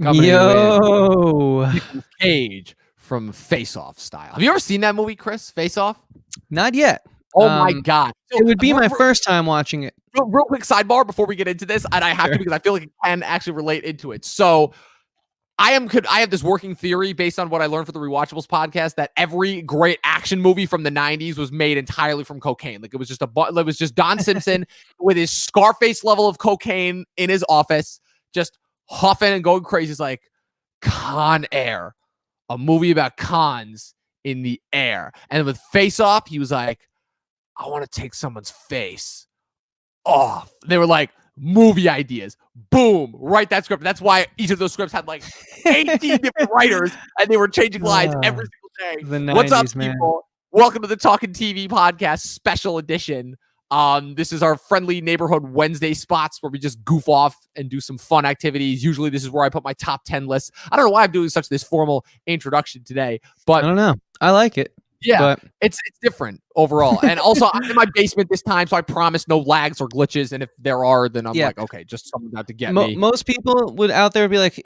Coming to Yo, you in Nicolas Cage from Face Off style. Have you ever seen that movie, Chris? Face Off? not yet. Oh my God. It would be my first time watching it. Real quick sidebar before we get into this, and I have to because I feel like it can actually relate into it. So I have this working theory based on what I learned for the Rewatchables podcast that every great action movie from the 90s was made entirely from cocaine. Like it was just Don Simpson with his Scarface level of cocaine in his office, just huffing and going crazy. It's like Con Air, a movie about cons in the air. And with Face Off, he was like, I want to take someone's face off. They were like, movie ideas. Boom. Write that script. That's why each of those scripts had like 18 different writers and they were changing lines every single day. The 90s, What's up, man. people? Welcome to the Talkin TV podcast special edition. This is our friendly neighborhood Wednesday spots where we just goof off and do some fun activities. Usually this is where I put my top 10 lists. I don't know why I'm doing this formal introduction today, but I don't know. I like it. yeah, but it's different overall. And also I'm in my basement this time, so I promise no lags or glitches. And if there are, then I'm like, okay, just someone out to get me. Most people would out there be like,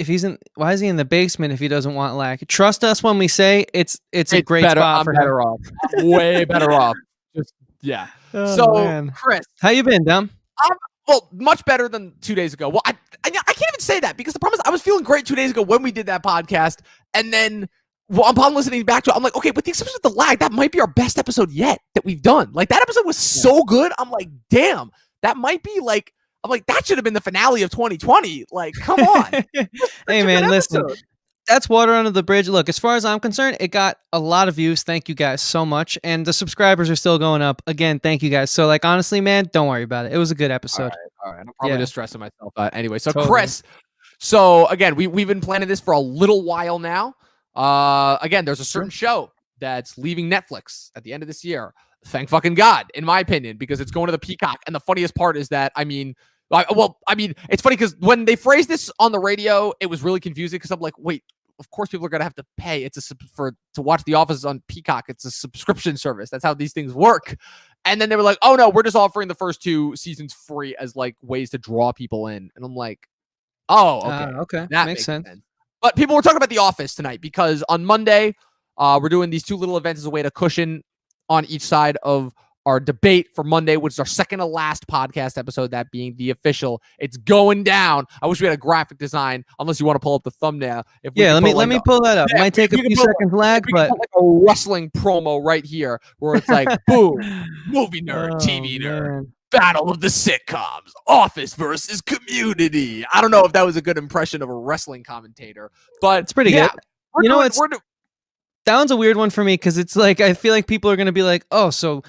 why is he in the basement if he doesn't want lag? Trust us when we say it's a great better, spot I'm for better him. off. I'm way better off. Just yeah. Oh, so man. Chris, How you been, Dom? well, much better than 2 days ago. Well, I can't even say that because the problem is I was feeling great 2 days ago when we did that podcast, and then upon listening back to it, I'm like, okay, with the exception of the lag, that might be our best episode yet that we've done. Like that episode was so good. I'm like, damn, that might be like, I'm like, that should have been the finale of 2020. Like, come on. Hey, man, listen. That's water under the bridge. Look, as far as I'm concerned, it got a lot of views. Thank you guys so much. And the subscribers are still going up. Again, thank you guys. So, like, honestly, man, don't worry about it. It was a good episode. All right. I'm probably just stressing myself out. Anyway, so Totally. Chris, so again, we've been planning this for a little while now. Again, there's a certain show that's leaving Netflix at the end of this year. Thank fucking God, in my opinion, because it's going to the Peacock. And the funniest part is that, it's funny because when they phrased this on the radio, it was really confusing because I'm like, wait, of course people are going to have to pay. To watch The Office on Peacock. It's a subscription service. That's how these things work. And then they were like, oh no, we're just offering the first 2 seasons free as like ways to draw people in. And I'm like, oh, okay. Okay. That makes sense. But people were talking about The Office tonight because on Monday, we're doing these 2 little events as a way to cushion on each side of our debate for Monday, which is our second to last podcast episode, that being the official. It's going down. I wish we had a graphic design, unless you want to pull up the thumbnail. Let me pull that up. Might take a few seconds lag, but like a wrestling promo right here where it's like, boom, movie nerd, TV nerd. Man. Battle of the sitcoms, Office versus Community. I don't know if that was a good impression of a wrestling commentator, but It's pretty good. You know, that one's a weird one for me because it's like I feel like people are going to be like, oh, so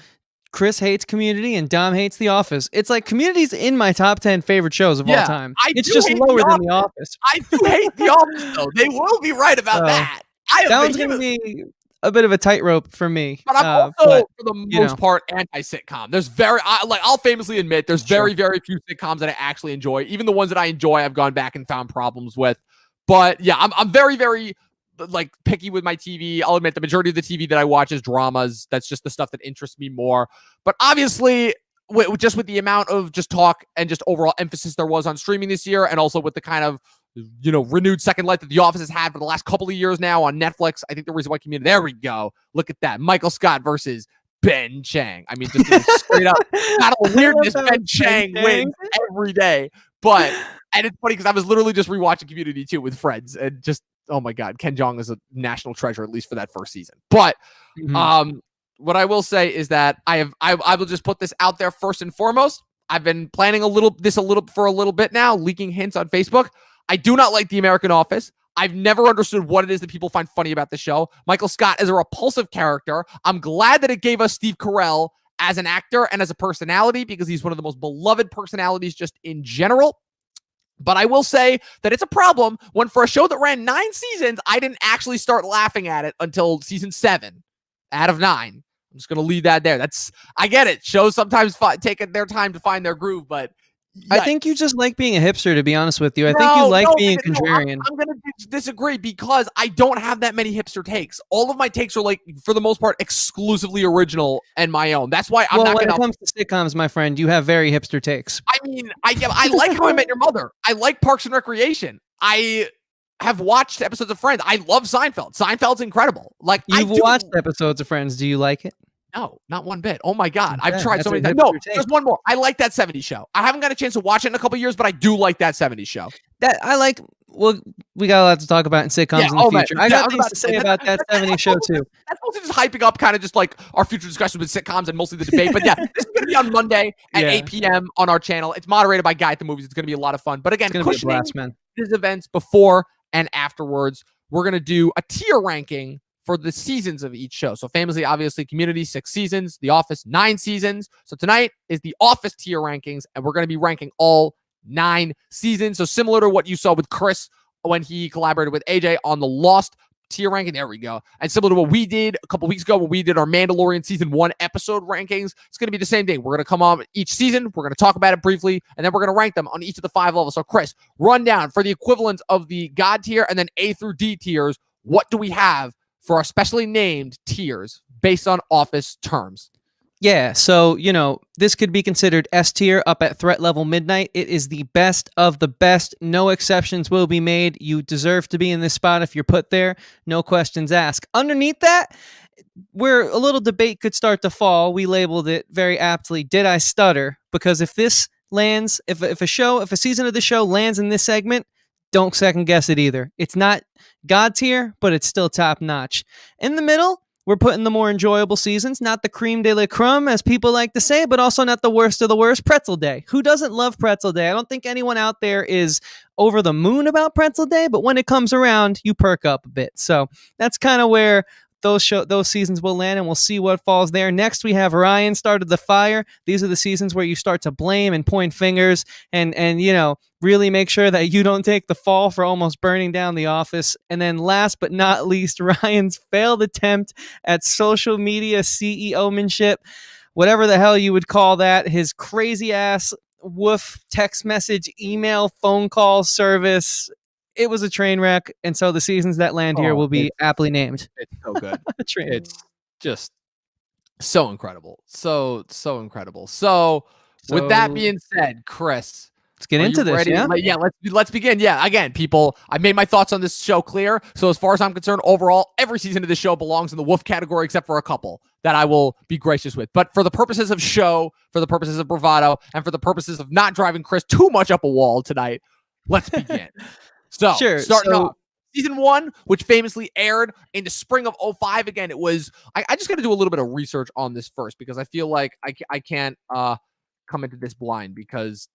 Chris hates Community and Dom hates The Office. It's like Community's in my top 10 favorite shows of all time. It's just lower than The Office. I do hate The Office, though. They will be right about that. That one's going to be a bit of a tightrope for me. But I'm also, for the most part, anti-sitcom. There's I'll famously admit, there's very few sitcoms that I actually enjoy. Even the ones that I enjoy, I've gone back and found problems with. But yeah, I'm very, very like picky with my TV. I'll admit the majority of the TV that I watch is dramas. That's just the stuff that interests me more. But obviously, with the amount of just talk and just overall emphasis there was on streaming this year, and also with the kind of renewed second life that The Office has had for the last couple of years now on Netflix, I think the reason why Community, there we go. Look at that. Michael Scott versus Ben Chang. I mean, just straight up battle of weirdness. Ben Chang wins every day. And it's funny because I was literally just rewatching Community too with friends, and just, oh my God, Ken Jeong is a national treasure, at least for that first season. But what I will say is that I will just put this out there first and foremost. I've been planning for a little bit now, leaking hints on Facebook. I do not like The American Office. I've never understood what it is that people find funny about the show. Michael Scott is a repulsive character. I'm glad that it gave us Steve Carell as an actor and as a personality, because he's one of the most beloved personalities just in general. But I will say that it's a problem when, for a show that ran 9 seasons, I didn't actually start laughing at it until season 7 out of 9. I'm just going to leave that there. I get it. Shows sometimes take their time to find their groove, but I think you just like being a hipster, to be honest with you. I think you like being contrarian. I'm going to disagree because I don't have that many hipster takes. All of my takes are, like, for the most part, exclusively original and my own. That's why I'm not going to... When it comes to sitcoms, my friend, you have very hipster takes. I mean, I like How I Met Your Mother. I like Parks and Recreation. I have watched episodes of Friends. I love Seinfeld. Seinfeld's incredible. Like, you've watched episodes of Friends. Do you like it? No, not one bit. Oh my God. Okay, I've tried so many times. No, there's one more. I like that 70s show. I haven't got a chance to watch it in a couple years, but I do like that 70s show. That I like. Well, we got a lot to talk about in sitcoms in the future. I got things to say about that 70s show too. That's mostly just hyping up kind of just like our future discussions with sitcoms and mostly the debate. But yeah, this is going to be on Monday at 8 p.m. on our channel. It's moderated by Guy at the Movies. It's going to be a lot of fun. But again, cushioning these events before and afterwards, we're going to do a tier ranking for the seasons of each show. So famously, obviously, Community, 6 seasons, The Office, 9 seasons. So tonight is The Office tier rankings, and we're going to be ranking all 9 seasons. So similar to what you saw with Chris when he collaborated with AJ on the Lost tier ranking. There we go. And similar to what we did a couple weeks ago when we did our Mandalorian season 1 episode rankings, it's going to be the same thing. We're going to come on each season. We're going to talk about it briefly, and then we're going to rank them on each of the 5 levels. So Chris, run down for the equivalent of the God tier and then A through D tiers. What do we have for our specially named tiers based on Office terms? Yeah, so, this could be considered S tier up at threat level midnight. It is the best of the best. No exceptions will be made. You deserve to be in this spot if you're put there. No questions asked. Underneath that, where a little debate could start to fall, we labeled it very aptly, Did I Stutter? Because if this lands, if a season of the show lands in this segment, don't second guess it either. It's not God tier, but it's still top notch. In the middle, we're putting the more enjoyable seasons, not the creme de la creme, as people like to say, but also not the worst of the worst. Pretzel Day. Who doesn't love Pretzel Day? I don't think anyone out there is over the moon about Pretzel Day, but when it comes around, you perk up a bit. So that's kind of where those seasons will land, and we'll see what falls there. Next, we have Ryan Started the Fire. These are the seasons where you start to blame and point fingers and really make sure that you don't take the fall for almost burning down the office. And then last but not least, Ryan's failed attempt at social media CEO-manship, whatever the hell you would call that, his crazy ass woof text message, email, phone call service. It was a train wreck, and so the seasons that land here will be aptly named. It's so good. It's just so incredible. So incredible. So with that being said, Chris, let's get into this. Ready? Yeah, let's begin. Yeah, again, people, I made my thoughts on this show clear. So as far as I'm concerned, overall, every season of this show belongs in the wolf category except for a couple that I will be gracious with. But for the purposes of show, for the purposes of bravado, and for the purposes of not driving Chris too much up a wall tonight, let's begin. So, starting off, season 1, which famously aired in the spring of 2005. Again, it was, I just got to do a little bit of research on this first because I feel like I can't come into this blind because,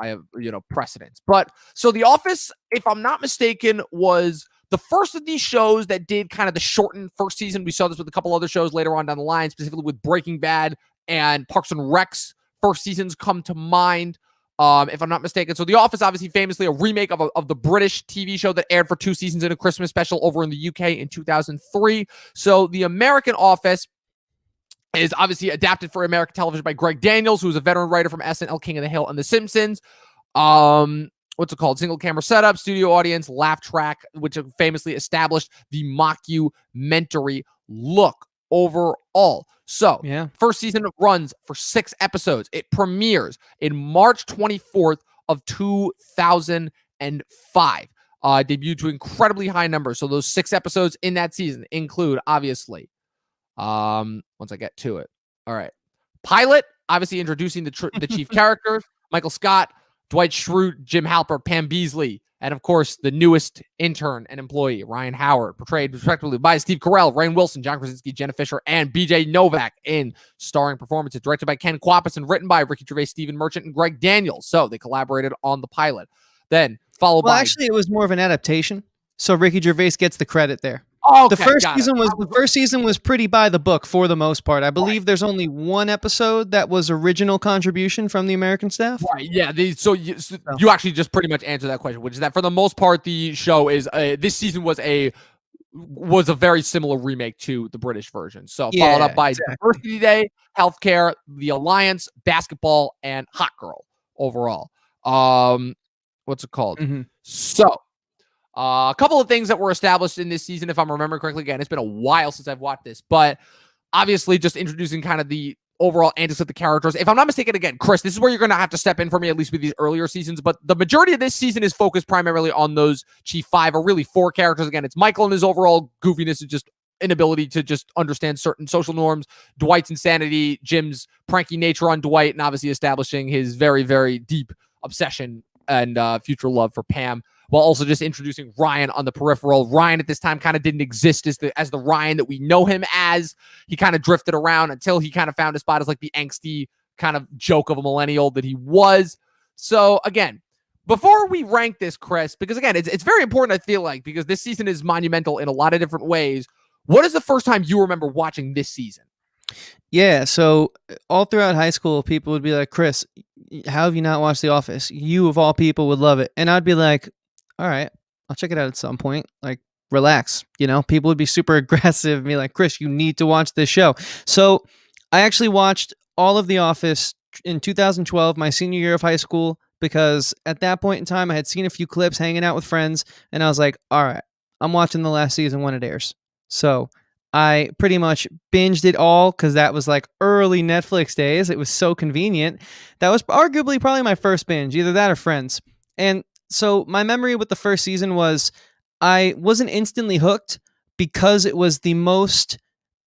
I have, precedence. But so The Office, if I'm not mistaken, was the first of these shows that did kind of the shortened first season. We saw this with a couple other shows later on down the line, specifically with Breaking Bad and Parks and Rec's first seasons come to mind. If I'm not mistaken. So The Office, obviously famously a remake of the British TV show that aired for 2 seasons in a Christmas special over in the UK in 2003. So the American Office is obviously adapted for American television by Greg Daniels, who's a veteran writer from SNL, King of the Hill, and The Simpsons. What's it called? Single camera setup, studio audience, laugh track, which famously established the mockumentary look overall. So, first season runs for 6 episodes. It premieres in March 24th of 2005. Debuted to incredibly high numbers. So those 6 episodes in that season include, obviously, once I get to it. All right. Pilot, obviously introducing the chief characters, Michael Scott, Dwight Schrute, Jim Halpert, Pam Beasley, and of course, the newest intern and employee, Ryan Howard, portrayed respectively by Steve Carell, Rainn Wilson, John Krasinski, Jenna Fisher, and BJ Novak in starring performances. Directed by Ken Kwapis and written by Ricky Gervais, Stephen Merchant, and Greg Daniels. So they collaborated on the pilot. Then followed by... actually, it was more of an adaptation. So Ricky Gervais gets the credit there. Okay, the first season was pretty by the book for the most part. I believe there's only 1 episode that was original contribution from the American staff. Right. Yeah. So you actually just pretty much answered that question, which is that for the most part, the show is this season was a very similar remake to the British version. So followed up by Diversity Day, Healthcare, The Alliance, Basketball, and Hot Girl overall. What's it called? Mm-hmm. So. A couple of things that were established in this season, if I'm remembering correctly. Again, it's been a while since I've watched this, but obviously just introducing kind of the overall antics of the characters. If I'm not mistaken, again, Chris, this is where you're going to have to step in for me, at least with these earlier seasons. But the majority of this season is focused primarily on those chief 5, or really 4 characters. Again, it's Michael and his overall goofiness, is just inability to just understand certain social norms, Dwight's insanity, Jim's pranky nature on Dwight, and obviously establishing his very, very deep obsession and future love for Pam, while also just introducing Ryan on the peripheral. Ryan at this time kind of didn't exist as the Ryan that we know him as. He kind of drifted around until he kind of found his spot as like the angsty kind of joke of a millennial that he was. So again, before we rank this, Chris, because again, it's very important, I feel like, because this season is monumental in a lot of different ways. What is the first time you remember watching this season? Yeah, so all throughout high school, people would be like, Chris, how have you not watched The Office? You, of all people, would love it. And I'd be like, all right, I'll check it out at some point. Like, relax. People would be super aggressive and be like, Chris, you need to watch this show. So I actually watched all of The Office in 2012, my senior year of high school, because at that point in time, I had seen a few clips hanging out with friends, and I was like, all right, I'm watching the last season when it airs. So I pretty much binged it all because that was like early Netflix days. It was so convenient. That was arguably probably my first binge, either that or Friends. And so my memory with the first season was I wasn't instantly hooked because it was the most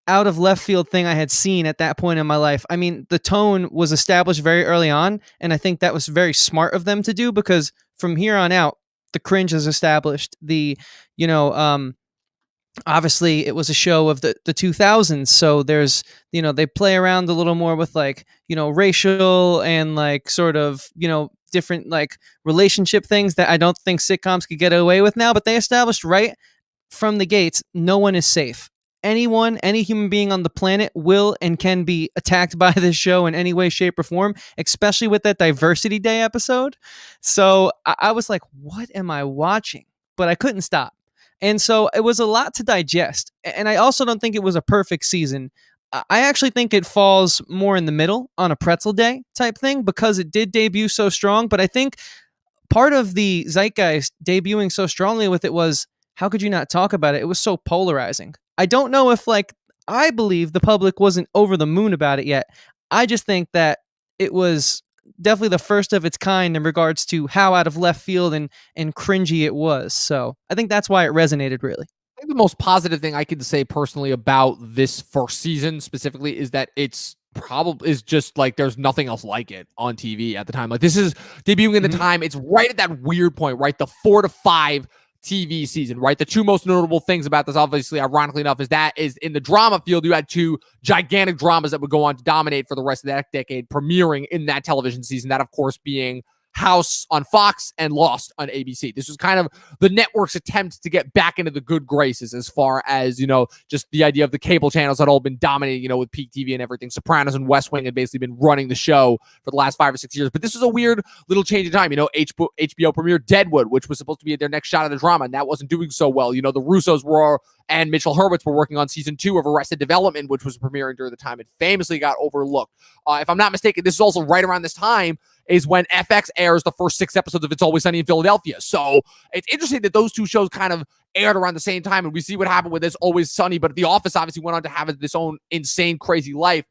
out of left field thing I had seen at that point in my life. I mean, the tone was established very early on, and I think that was very smart of them to do, because from here on out, the cringe is established. Obviously it was a show of the 2000s, so there's they play around a little more with like racial and like sort of different like relationship things that I don't think sitcoms could get away with now. But they established right from the gates, no one is safe. Any human being on the planet will and can be attacked by this show in any way, shape, or form, especially with that Diversity Day episode. So I was like, what am I watching? But I couldn't stop. And so it was a lot to digest. And I also don't think it was a perfect season. I actually think it falls more in the middle on a pretzel day type thing, because it did debut so strong. But I think part of the zeitgeist debuting so strongly with it was, how could you not talk about it? It was so polarizing. I don't know if I believe the public wasn't over the moon about it yet. I just think that it was definitely the first of its kind in regards to how out of left field and cringy it was. So I think that's why it resonated, really. I think the most positive thing I could say personally about this first season specifically is that it's probably is just like there's nothing else like it on TV at the time. Like, this is debuting in the time. It's right at that weird point, right? The 4 to 5 TV season, right? The two most notable things about this, obviously, ironically enough, is in the drama field, you had 2 gigantic dramas that would go on to dominate for the rest of that decade, premiering in that television season. That, of course, being House on Fox and Lost on ABC. This was kind of the network's attempt to get back into the good graces as far as, just the idea of the cable channels had all been dominating, with Peak TV and everything. Sopranos and West Wing had basically been running the show for the last 5 or 6 years. But this was a weird little change in time. HBO premiered Deadwood, which was supposed to be their next shot at the drama, and that wasn't doing so well. The Russos and Mitchell Hurwitz were working on season 2 of Arrested Development, which was premiering during the time. It famously got overlooked. If I'm not mistaken, this is also right around this time is when FX airs the first 6 episodes of It's Always Sunny in Philadelphia. So it's interesting that those 2 shows kind of aired around the same time, and we see what happened with It's Always Sunny, but The Office obviously went on to have its own insane, crazy life.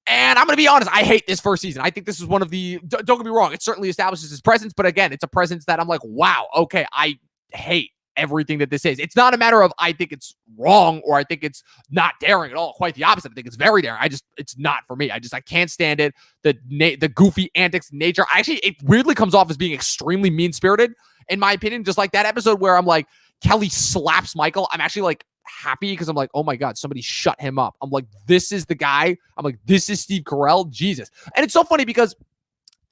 And I'm going to be honest, I hate this first season. I think this is one of the, don't get me wrong, it certainly establishes its presence, but again, it's a presence that I'm like, wow, okay, I hate everything that this is. It's not a matter of I think it's wrong or I think it's not daring at all. Quite the opposite. I think it's very daring. It's not for me. I can't stand it. The goofy antics nature. It weirdly comes off as being extremely mean-spirited, in my opinion. Just like that episode where I'm like, Kelly slaps Michael. I'm actually like happy because I'm like, oh my God, somebody shut him up. I'm like, this is the guy. I'm like, this is Steve Carell. Jesus. And it's so funny because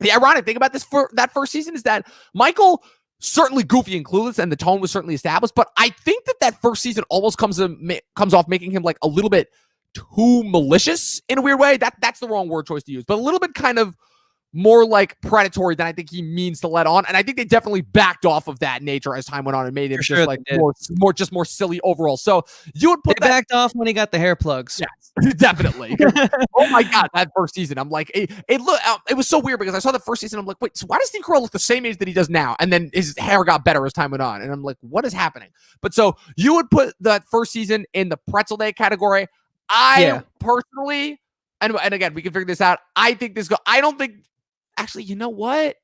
the ironic thing about that first season is that Michael, certainly goofy and clueless, and the tone was certainly established, but I think that first season almost comes off making him like a little bit too malicious in a weird way. That's the wrong word choice to use, but a little bit kind of more like predatory than I think he means to let on. And I think they definitely backed off of that nature as time went on and made it just like more silly overall. So you would put backed off when he got the hair plugs. Yes, definitely. Oh my God, that first season. I'm like, it was so weird because I saw the first season. I'm like, wait, so why does Steve Carell look the same age that he does now? And then his hair got better as time went on. And I'm like, what is happening? But so you would put that first season in the pretzel day category. Personally, and again, we can figure this out. I think I don't think, actually, you know what?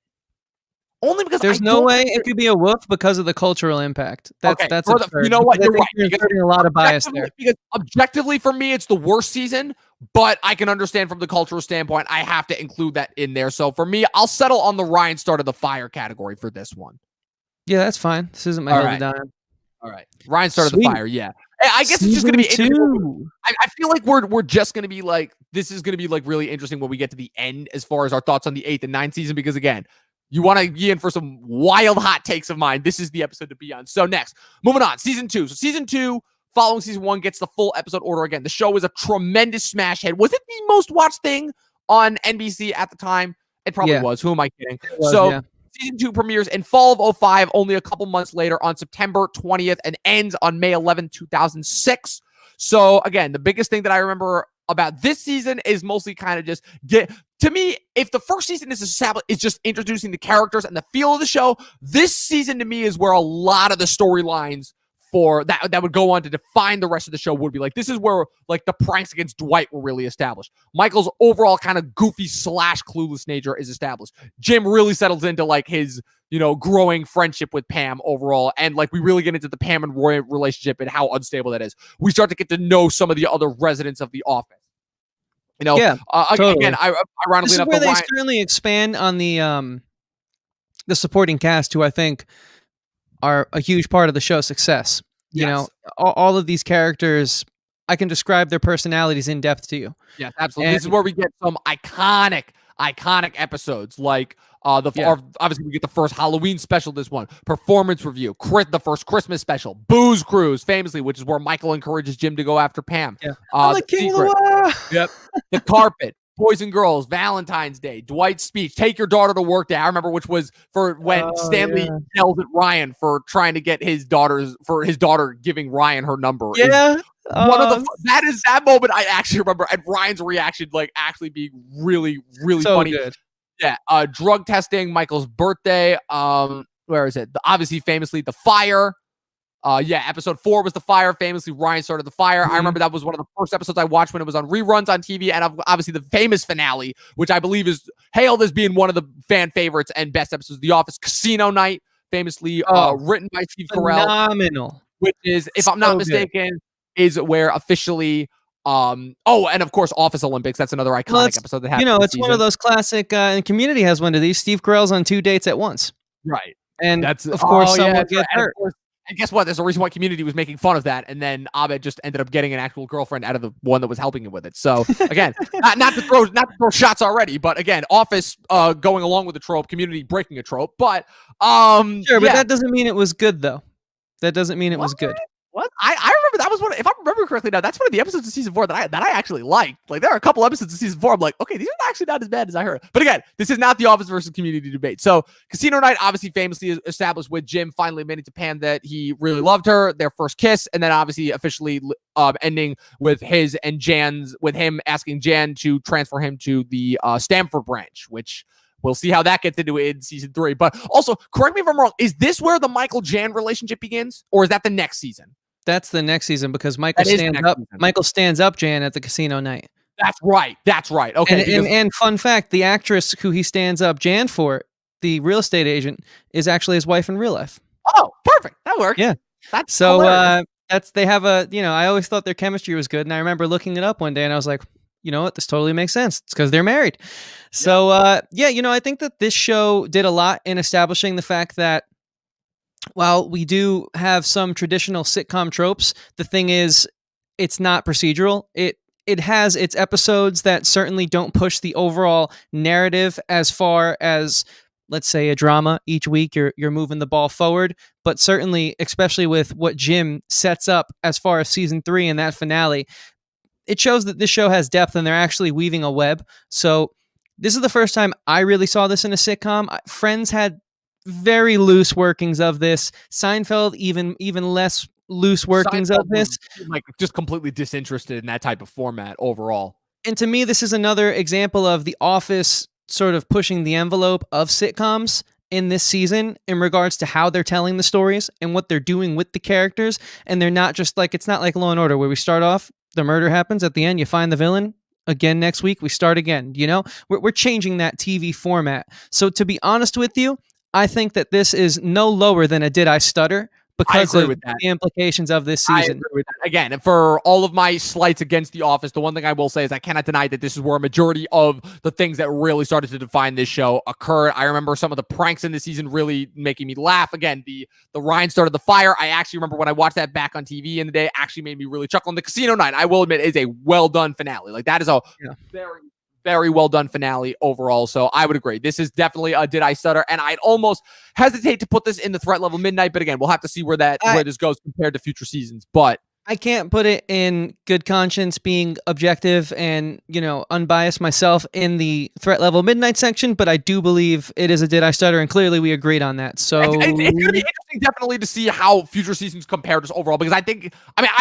Only because there's no way it could be a woof because of the cultural impact. That's absurd. You know what? You're right. You're inserting a lot of bias there. Because objectively, for me, it's the worst season, but I can understand from the cultural standpoint, I have to include that in there. So for me, I'll settle on the Ryan started the fire category for this one. Yeah, that's fine. This isn't my hill to die on. All right, Ryan started the fire. Yeah, I guess it's just going to be interesting. I feel like we're just going to be like, this is going to be like really interesting when we get to the end as far as our thoughts on the 8th and 9th season, because again, you want to be in for some wild hot takes of mine. This is the episode to be on. So next, moving on, season 2. So season 2, following season 1, gets the full episode order again. The show was a tremendous smash hit. Was it the most watched thing on NBC at the time? It probably was. Who am I kidding? Season 2 premieres in fall of 2005, only a couple months later on September 20th, and ends on May 11th, 2006. So again, the biggest thing that I remember about this season is mostly kind of just to me, if the first season is established, is just introducing the characters and the feel of the show, this season to me is where a lot of the storylines for that would go on to define the rest of the show would be like. This is where like the pranks against Dwight were really established. Michael's overall kind of goofy / clueless nature is established. Jim really settles into like his, growing friendship with Pam overall. And like we really get into the Pam and Roy relationship and how unstable that is. We start to get to know some of the other residents of the office. Totally. Again, ironically this is enough, where they certainly expand on the supporting cast, who I think are a huge part of the show's success. Yes. All of these characters, I can describe their personalities in depth to you. Yes, absolutely. And this is where we get some iconic episodes, like obviously we get the first Halloween special, this one, performance review, the first Christmas special, Booze Cruise, famously, which is where Michael encourages Jim to go after Pam. Yeah. I'm the king of the world. Yep. The Carpet, Boys and Girls, Valentine's Day, Dwight's speech, Take Your Daughter to Work Day. I remember, which was for when Stanley yelled at Ryan for trying to get his daughter giving Ryan her number. Yeah. That moment I actually remember, and Ryan's reaction like actually being really, really so funny. Good. Yeah. Drug testing, Michael's birthday. Where is it? Obviously, famously, the fire. Episode 4 was the fire. Famously, Ryan started the fire. I remember that was one of the first episodes I watched when it was on reruns on TV, and obviously the famous finale, which I believe is hailed as being one of the fan favorites and best episodes of The Office, Casino Night, famously written by Steve Carell. Phenomenal. Which is, if I'm not mistaken, is where officially and of course Office Olympics. That's another iconic episode that happened. It's one of those classic, and Community has one of these. Steve Carell's on 2 dates at once. Right. And that's of course someone gets hurt. And guess what? There's a reason why Community was making fun of that, and then Abed just ended up getting an actual girlfriend out of the one that was helping him with it. So again, not to throw shots already, but again, Office going along with the trope, Community breaking a trope. But sure, but that doesn't mean it was good, though. That doesn't mean it was good. What? I remember that was one. If I remember correctly, now that's one of the episodes of season 4 that I actually liked. Like there are a couple episodes of season 4. I'm like, okay, these are actually not as bad as I heard. But again, this is not the Office versus Community debate. So Casino Night obviously famously established with Jim finally admitting to Pam that he really loved her, their first kiss, and then obviously officially ending with him asking Jan to transfer him to the Stamford branch, which we'll see how that gets into it in season 3. But also, correct me if I'm wrong, is this where the Michael-Jan relationship begins? Or is that the next season? That's the next season because Michael stands up Jan at the casino night. That's right. Okay. And fun fact, the actress who he stands up Jan for, the real estate agent, is actually his wife in real life. Oh, perfect. That works. Yeah. That's so they have I always thought their chemistry was good, and I remember looking it up one day and I was like, you know what, this totally makes sense. It's because they're married. So I think that this show did a lot in establishing the fact that while we do have some traditional sitcom tropes, the thing is, it's not procedural. It has its episodes that certainly don't push the overall narrative as far as, let's say, a drama. Each week you're moving the ball forward, but certainly, especially with what Jim sets up as far as season 3 and that finale, it shows that this show has depth and they're actually weaving a web. So this is the first time I really saw this in a sitcom. Friends had very loose workings of this. Seinfeld even less loose workings of this. Like just completely disinterested in that type of format overall. And to me, this is another example of The Office sort of pushing the envelope of sitcoms in this season in regards to how they're telling the stories and what they're doing with the characters. And they're not just like, it's not like Law and Order where we start off, the murder happens, at the end you find the villain, again next week. We start again. We're changing that TV format. So to be honest with you, I think that this is no lower than a Did I Stutter because of the implications of this season. I agree with that. Again, for all of my slights against The Office, the one thing I will say is I cannot deny that this is where a majority of the things that really started to define this show occurred. I remember some of the pranks in this season really making me laugh. Again, the Ryan started the fire. I actually remember when I watched that back on TV in the day, actually made me really chuckle. And the casino night, I will admit, is a well done finale. Like that is a very, very well done finale overall. So I would agree. This is definitely a Did I Stutter? And I'd almost hesitate to put this in the threat level midnight. But again, we'll have to see where this goes compared to future seasons. But I can't put it in good conscience, being objective and, unbiased myself in the threat level midnight section, but I do believe it is a Did I Stutter, and clearly we agreed on that. So it's going to be interesting definitely to see how future seasons compare to overall, because I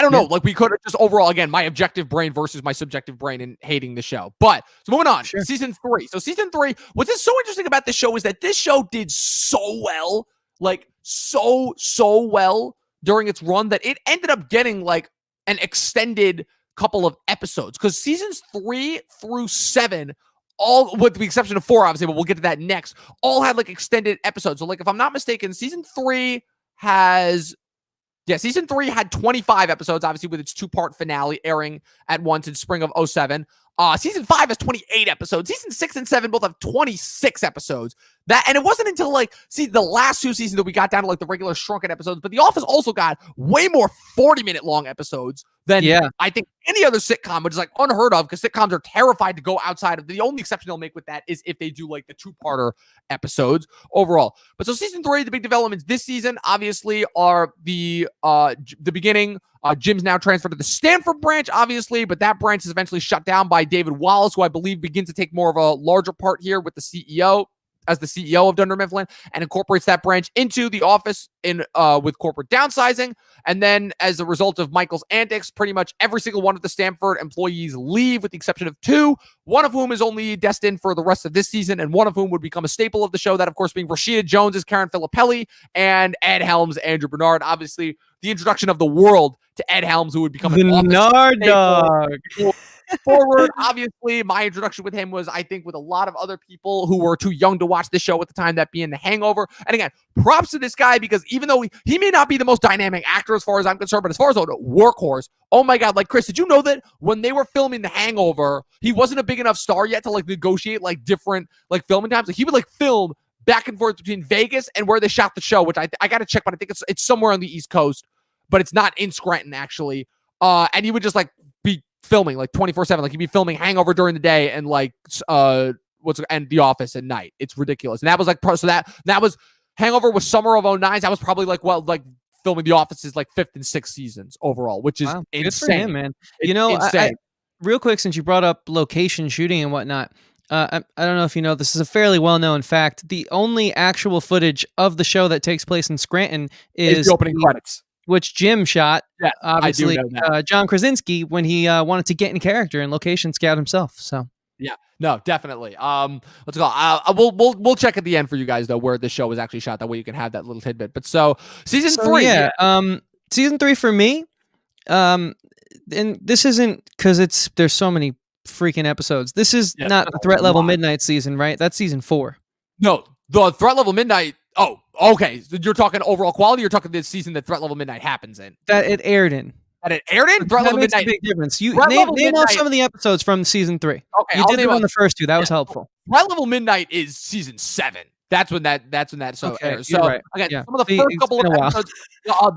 don't know, like we could just overall, again, my objective brain versus my subjective brain in hating the show. But so moving on, season 3. So season 3, what's so interesting about this show is that this show did so well, like so well during its run that it ended up getting like an extended couple of episodes, because seasons 3 through 7, all with the exception of 4, obviously, but we'll get to that next, all had like extended episodes. So like, if I'm not mistaken, season 3 had 25 episodes, obviously with its 2-part finale airing at once in spring of 2007. Season 5 has 28 episodes. Season 6 and 7 both have 26 episodes. And it wasn't until the last 2 seasons that we got down to like the regular shrunken episodes. But The Office also got way more 40-minute long episodes than I think any other sitcom, which is like unheard of, because sitcoms are terrified to go outside of the only exception they'll make with that is if they do like the 2-parter episodes overall. But so season 3, the big developments this season obviously are the beginning. Jim's now transferred to the Stanford branch, obviously, but that branch is eventually shut down by David Wallace, who I believe begins to take more of a larger part here with the CEO, as the CEO of Dunder Mifflin, and incorporates that branch into The Office with corporate downsizing. And then as a result of Michael's antics, pretty much every single one of the Stanford employees leave, with the exception of 2, one of whom is only destined for the rest of this season, and one of whom would become a staple of the show, that of course being Rashida Jones as Karen Filippelli and Ed Helms, Andrew Bernard. Obviously, the introduction of the world to Ed Helms, who would become an Nard Dog. Forward, obviously, my introduction with him was, I think, with a lot of other people who were too young to watch the show at the time, that being The Hangover. And again, props to this guy, because even though he may not be the most dynamic actor as far as I'm concerned, but as far as a workhorse, oh my God, like Chris, did you know that when they were filming The Hangover, he wasn't a big enough star yet to like negotiate like different like filming times? Like he would like film back and forth between Vegas and where they shot the show, which I got to check, but I think it's somewhere on the East Coast, but it's not in Scranton actually. And he would just like be filming like 24/7. Like he'd be filming Hangover during the day and like and The Office at night. It's ridiculous. And that was like so that was Hangover was summer of 2009. That was probably like filming The Office's like 5th and 6th seasons overall, which is insane. Good for him, man. Insane. Real quick, since you brought up location shooting and whatnot, I don't know if you know, this is a fairly well-known fact. The only actual footage of the show that takes place in Scranton is the opening credits, which Jim shot. Yeah, obviously, I do know that. John Krasinski, when he wanted to get in character and location scout himself. So yeah, no, definitely. Let's go. We'll check at the end for you guys though where the show was actually shot. That way you can have that little tidbit. But so season 3, season 3 for me. And this isn't because there's so many freaking episodes. This is not the threat level midnight season, right? That's season 4. No, the threat level midnight. Oh, okay. So you're talking overall quality. You're talking this season that threat level midnight happens in. That it aired in. That it aired in. Threat level midnight. A big difference. You name off some of the episodes from season 3. Okay, you did them on the first 2. That was helpful. Threat level midnight is season 7. That's when that airs. So right. Again, some of the first couple of episodes.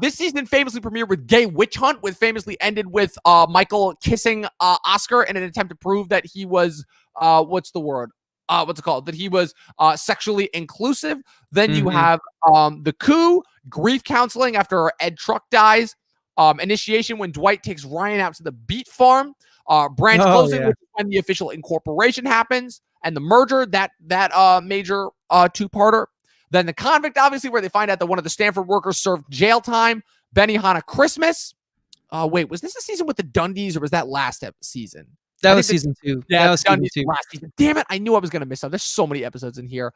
This season famously premiered with Gay Witch Hunt, which famously ended with Michael kissing Oscar in an attempt to prove that he was that he was sexually inclusive. Then you have the coup, grief counseling after Ed Truck dies, initiation when Dwight takes Ryan out to the beet farm, branch closing, which is when the official incorporation happens, and the merger, that major 2-parter. Then the convict, obviously, where they find out that one of the Stanford workers served jail time. Benihana Christmas. Wait, was this a season with the Dundies, or was that last season? That was season 2. Yeah, that was season 2. Last season. Damn it, I knew I was going to miss out. There's so many episodes in here.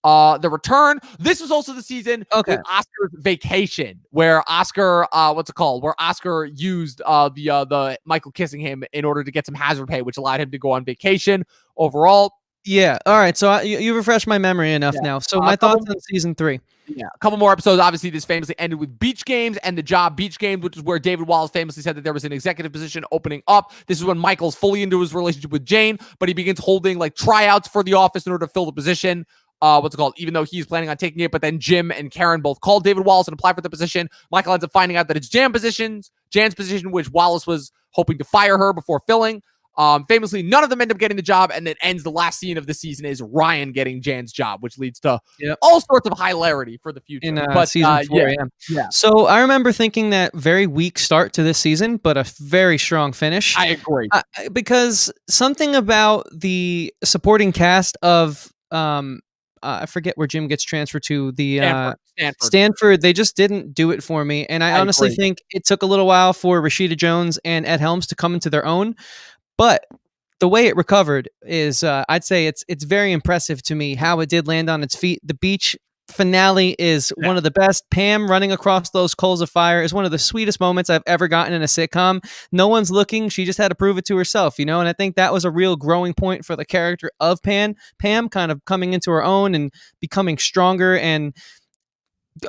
the return. This was also the season with Oscar's vacation, where Oscar, where Oscar used the Michael kissing him in order to get some hazard pay, which allowed him to go on vacation. Overall, yeah. All right. So you refreshed my memory enough now. So my thoughts on season 3. Yeah, a couple more episodes. Obviously, this famously ended with Beach Games and the job Beach Games, which is where David Wallace famously said that there was an executive position opening up. This is when Michael's fully into his relationship with Jane, but he begins holding like tryouts for the office in order to fill the position. Even though he's planning on taking it, but then Jim and Karen both called David Wallace and apply for the position. Michael ends up finding out that it's Jan's position, which Wallace was hoping to fire her before filling. Famously, none of them end up getting the job, and it ends the last scene of the season is Ryan getting Jan's job, which leads to all sorts of hilarity for the future. In season 4, yeah. So I remember thinking that very weak start to this season, but a very strong finish. I agree. Because something about the supporting cast of I forget where Jim gets transferred to, the Stanford. They just didn't do it for me, and I honestly think it took a little while for Rashida Jones and Ed Helms to come into their own. But the way it recovered is, I'd say it's very impressive to me how it did land on its feet. The beach finale is one of the best. Pam running across those coals of fire is one of the sweetest moments I've ever gotten in a sitcom. No one's looking. She just had to prove it to herself, and I think that was a real growing point for the character of Pam kind of coming into her own and becoming stronger, and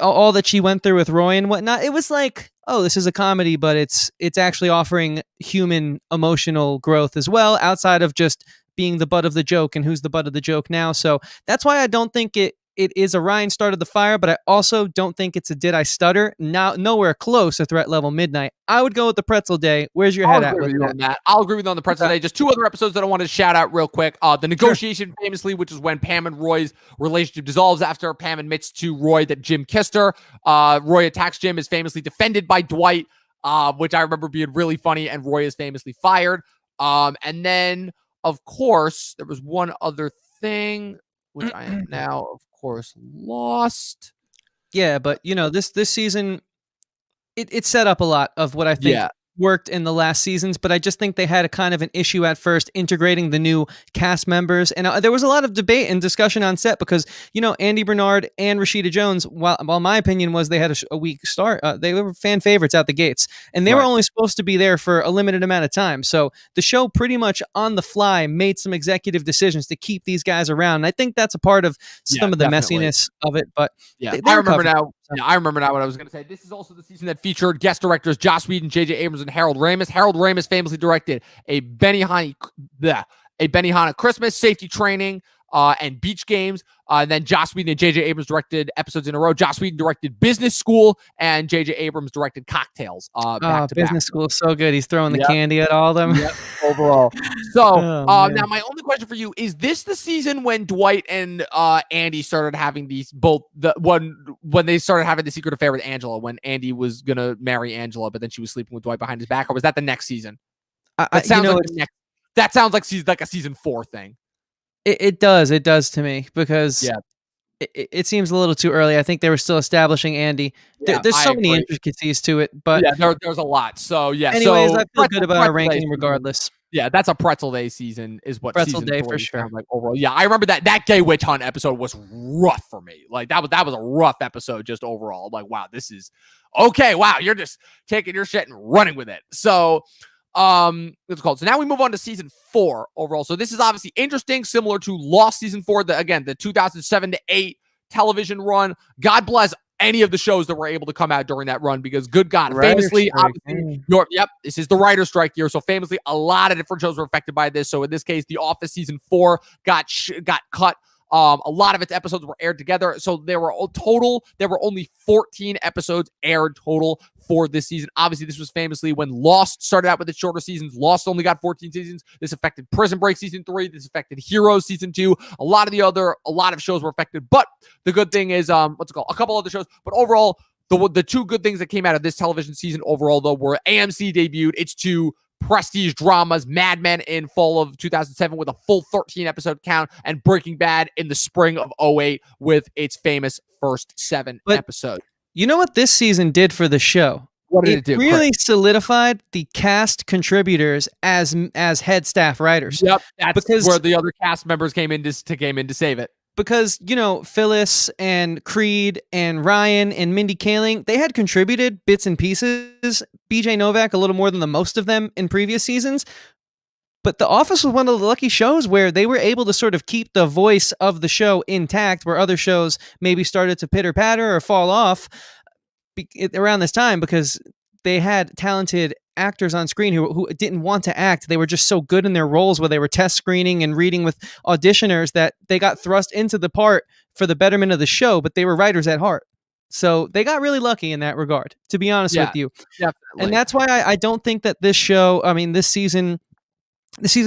all that she went through with Roy and whatnot. It was like, oh, this is a comedy, but it's actually offering human emotional growth as well, outside of just being the butt of the joke and who's the butt of the joke now. So that's why I don't think it is a Ryan started the fire, but I also don't think it's a did I stutter. Now, nowhere close to threat level midnight. I would go with the pretzel day. Where's your head at with that? I'll agree with you on the pretzel day. Just 2 other episodes that I wanted to shout out real quick. The negotiation, famously, which is when Pam and Roy's relationship dissolves after Pam admits to Roy that Jim kissed her. Roy attacks Jim, is famously defended by Dwight, which I remember being really funny, and Roy is famously fired. And then, of course, there was one other thing, which I am now, of course, lost. Yeah, but this season, it set up a lot of what I think worked in the last seasons, but I just think they had a kind of an issue at first integrating the new cast members, and there was a lot of debate and discussion on set because Andy Bernard and Rashida Jones, while my opinion was they had a weak start, they were fan favorites out the gates, and they were only supposed to be there for a limited amount of time, so the show pretty much on the fly made some executive decisions to keep these guys around, and I think that's a part of some of the messiness of it. But I remember now. Yeah, I remember now what I was going to say. This is also the season that featured guest directors Joss Whedon, J.J. Abrams, and Harold Ramis. Harold Ramis famously directed a Benihana Christmas, Safety Training, and Beach Games. And then Joss Whedon and J.J. Abrams directed episodes in a row. Joss Whedon directed Business School, and J.J. Abrams directed Cocktails. Business School, so good. He's throwing the candy at all of them. Overall. So now my only question for you is: this the season when Dwight and Andy started having when they started having the secret affair with Angela? When Andy was gonna marry Angela, but then she was sleeping with Dwight behind his back, or was that the next season? That sounds like a season 4 thing. It does to me because it seems a little too early. I think they were still establishing Andy. There's so many intricacies to it, but there's a lot. So anyways, I feel good about our ranking regardless. Yeah, that's a pretzel day season is what pretzel season day 3 for sure. Like overall. Yeah, I remember that gay witch hunt episode was rough for me. Like that was a rough episode just overall. I'm like, wow, this is okay. Wow, you're just taking your shit and running with it. So it's called. So now we move on to season 4 overall. So this is obviously interesting, similar to Lost season 4, the 2007 to 8 television run. God bless any of the shows that were able to come out during that run, because good God, famously, obviously, this is the writer's strike year. So famously, a lot of different shows were affected by this. So in this case, The Office season 4 got cut. A lot of its episodes were aired together. So there were only 14 episodes aired total for this season. Obviously, this was famously when Lost started out with its shorter seasons. Lost only got 14 seasons. This affected Prison Break season 3. This affected Heroes season 2. A lot of shows were affected. But the good thing is, a couple other shows. But overall, the 2 good things that came out of this television season overall, though, were AMC debuted its 2 prestige dramas, Mad Men in fall of 2007 with a full 13 episode count, and Breaking Bad in the spring of 2008 with its famous first 7 episodes. You know what this season did for the show? What did it do? Really solidified the cast contributors as head staff writers. Yep, that's because where the other cast members came in to save it. because, Phyllis and Creed and Ryan and Mindy Kaling, they had contributed bits and pieces. BJ Novak a little more than the most of them in previous seasons. But The Office was one of the lucky shows where they were able to sort of keep the voice of the show intact, where other shows maybe started to pitter patter or fall off around this time, because they had talented actors on screen who didn't want to act. They were just so good in their roles, where they were test screening and reading with auditioners, that they got thrust into the part for the betterment of the show, but they were writers at heart. So they got really lucky in that regard, to be honest with you. Definitely. And that's why I don't think that this season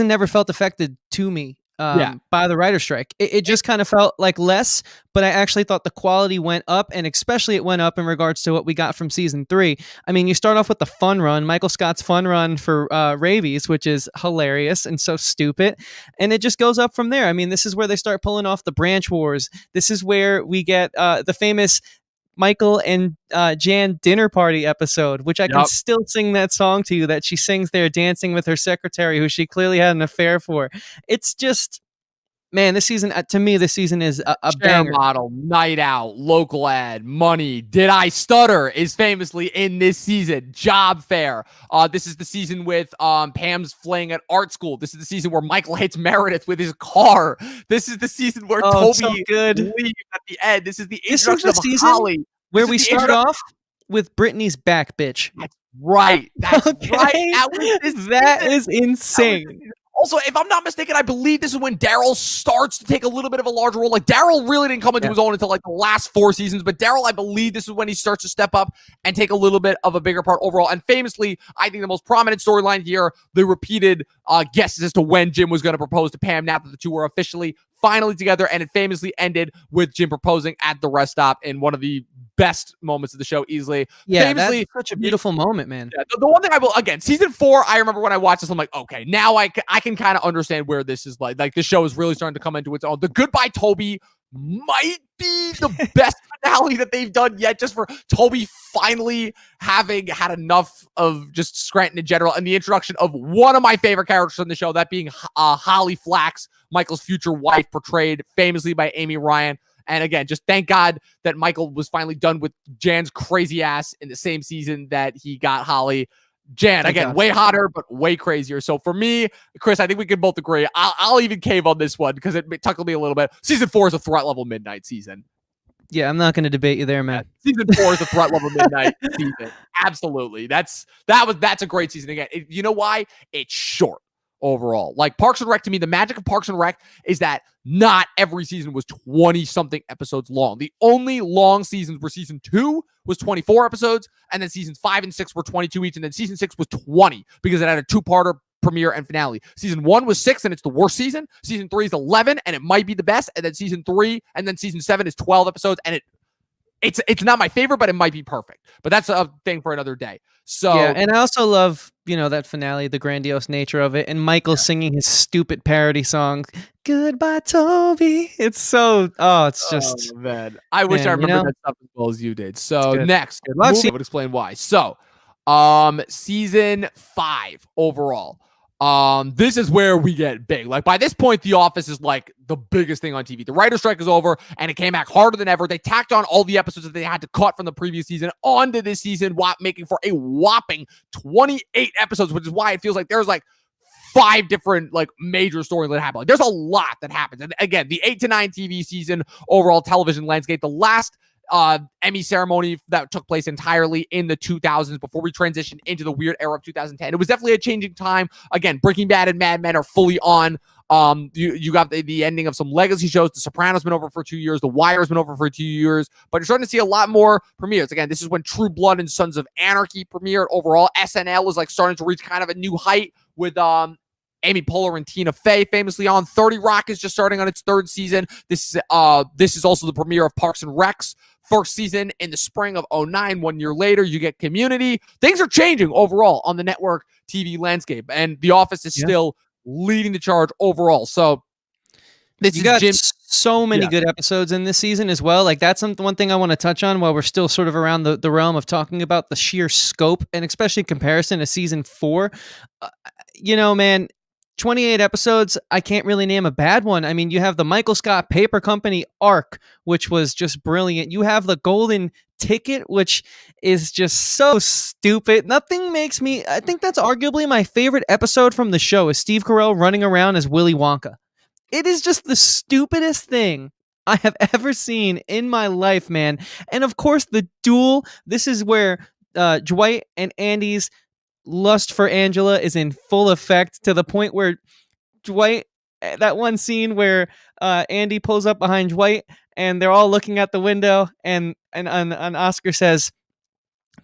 never felt affected to me by the writer's strike. It just kind of felt like less, but I actually thought the quality went up, and especially it went up in regards to what we got from season 3. I mean, you start off with the fun run, Michael Scott's fun run for Rabies, which is hilarious and so stupid, and it just goes up from there. I mean, this is where they start pulling off the branch wars. This is where we get the famous Michael and Jan dinner party episode, which I can still sing that song to you that she sings there dancing with her secretary, who she clearly had an affair for. It's just, man, this season, to me, this season is a banger. Model, night out, local ad, money. Did I stutter is famously in this season. Job fair. This is the season with Pam's flaying at art school. This is the season where Michael hits Meredith with his car. This is the season where Toby leaves at the end. This is the introduction of Holly. Where we start off with Brittany's back, bitch. That's right. That's right. That is insane. Also, if I'm not mistaken, I believe this is when Daryl starts to take a little bit of a larger role. Like, Daryl really didn't come into his own until like the last 4 seasons, but Daryl, I believe this is when he starts to step up and take a little bit of a bigger part overall. And famously, I think the most prominent storyline here, the repeated guesses as to when Jim was going to propose to Pam now that the two were officially finally together, and it famously ended with Jim proposing at the rest stop in one of the best moments of the show, easily. Yeah, famously, that's such a beautiful moment, man. Yeah, the one thing I will, again, season 4, I remember when I watched this, I'm like, okay, now I can kind of understand where this is like the show is really starting to come into its own. The Goodbye Toby might be the best finale that they've done yet, just for Toby finally having had enough of just Scranton in general, and the introduction of one of my favorite characters on the show, that being Holly Flax, Michael's future wife, portrayed famously by Amy Ryan. And again, just thank God that Michael was finally done with Jan's crazy ass in the same season that he got Holly. Jan, again, way hotter, but way crazier. So for me, Chris, I think we can both agree. I'll even cave on this one because it tickled me a little bit. Season 4 is a threat level midnight season. Yeah, I'm not going to debate you there, man. Season 4 is a threat level midnight season. Absolutely. That's a great season. Again, you know why? It's short overall. Like Parks and Rec, to me, the magic of Parks and Rec is that not every season was 20-something episodes long. The only long seasons were season 2 was 24 episodes, and then seasons 5 and 6 were 22 each, and then season 6 was 20 because it had a 2-parter premiere and finale. Season 1 was 6, and it's the worst season. Season 3 is 11, and it might be the best, and then season 3 and then season 7 is 12 episodes, and it's not my favorite, but it might be perfect. But that's a thing for another day. So yeah, and I also love, that finale, the grandiose nature of it, and Michael singing his stupid parody song, "Goodbye, Toby." It's so, it's just, man. I wish I remembered that stuff as well as you did. So next, I would explain why. So, season 5 overall. This is where we get big. Like, by this point, The Office is like the biggest thing on TV. The writer's strike is over, and it came back harder than ever. They tacked on all the episodes that they had to cut from the previous season onto this season, making for a whopping 28 episodes, which is why it feels like there's like 5 different like major storylines that happen. Like, there's a lot that happens. And again, the 8 to 9 TV season overall television landscape, the last Emmy ceremony that took place entirely in the 2000s before we transitioned into the weird era of 2010. It was definitely a changing time. Again, Breaking Bad and Mad Men are fully on. You got the ending of some legacy shows. The Sopranos been over for 2 years. The Wire's been over for 2 years. But you're starting to see a lot more premieres. Again, this is when True Blood and Sons of Anarchy premiered. Overall, SNL was like starting to reach kind of a new height with Amy Poehler and Tina Fey famously on. 30 Rock is just starting on its 3rd season. This is also the premiere of Parks and Rec's first season in the spring of 2009. 1 year later, you get Community. Things are changing overall on the network TV landscape, and The Office is still leading the charge overall. So this you is got Jim. So many good episodes in this season as well. Like, that's one thing I want to touch on while we're still sort of around the realm of talking about the sheer scope, and especially in comparison to season 4. Man, 28 episodes, I can't really name a bad one. I mean, you have the Michael Scott Paper Company arc, which was just brilliant. You have the Golden Ticket, which is just so stupid. Nothing makes me... I think that's arguably my favorite episode from the show, is Steve Carell running around as Willy Wonka. It is just the stupidest thing I have ever seen in my life, man. And of course, the Duel. This is where Dwight and Andy's lust for Angela is in full effect, to the point where Dwight, that one scene where Andy pulls up behind Dwight and they're all looking out the window, and Oscar says,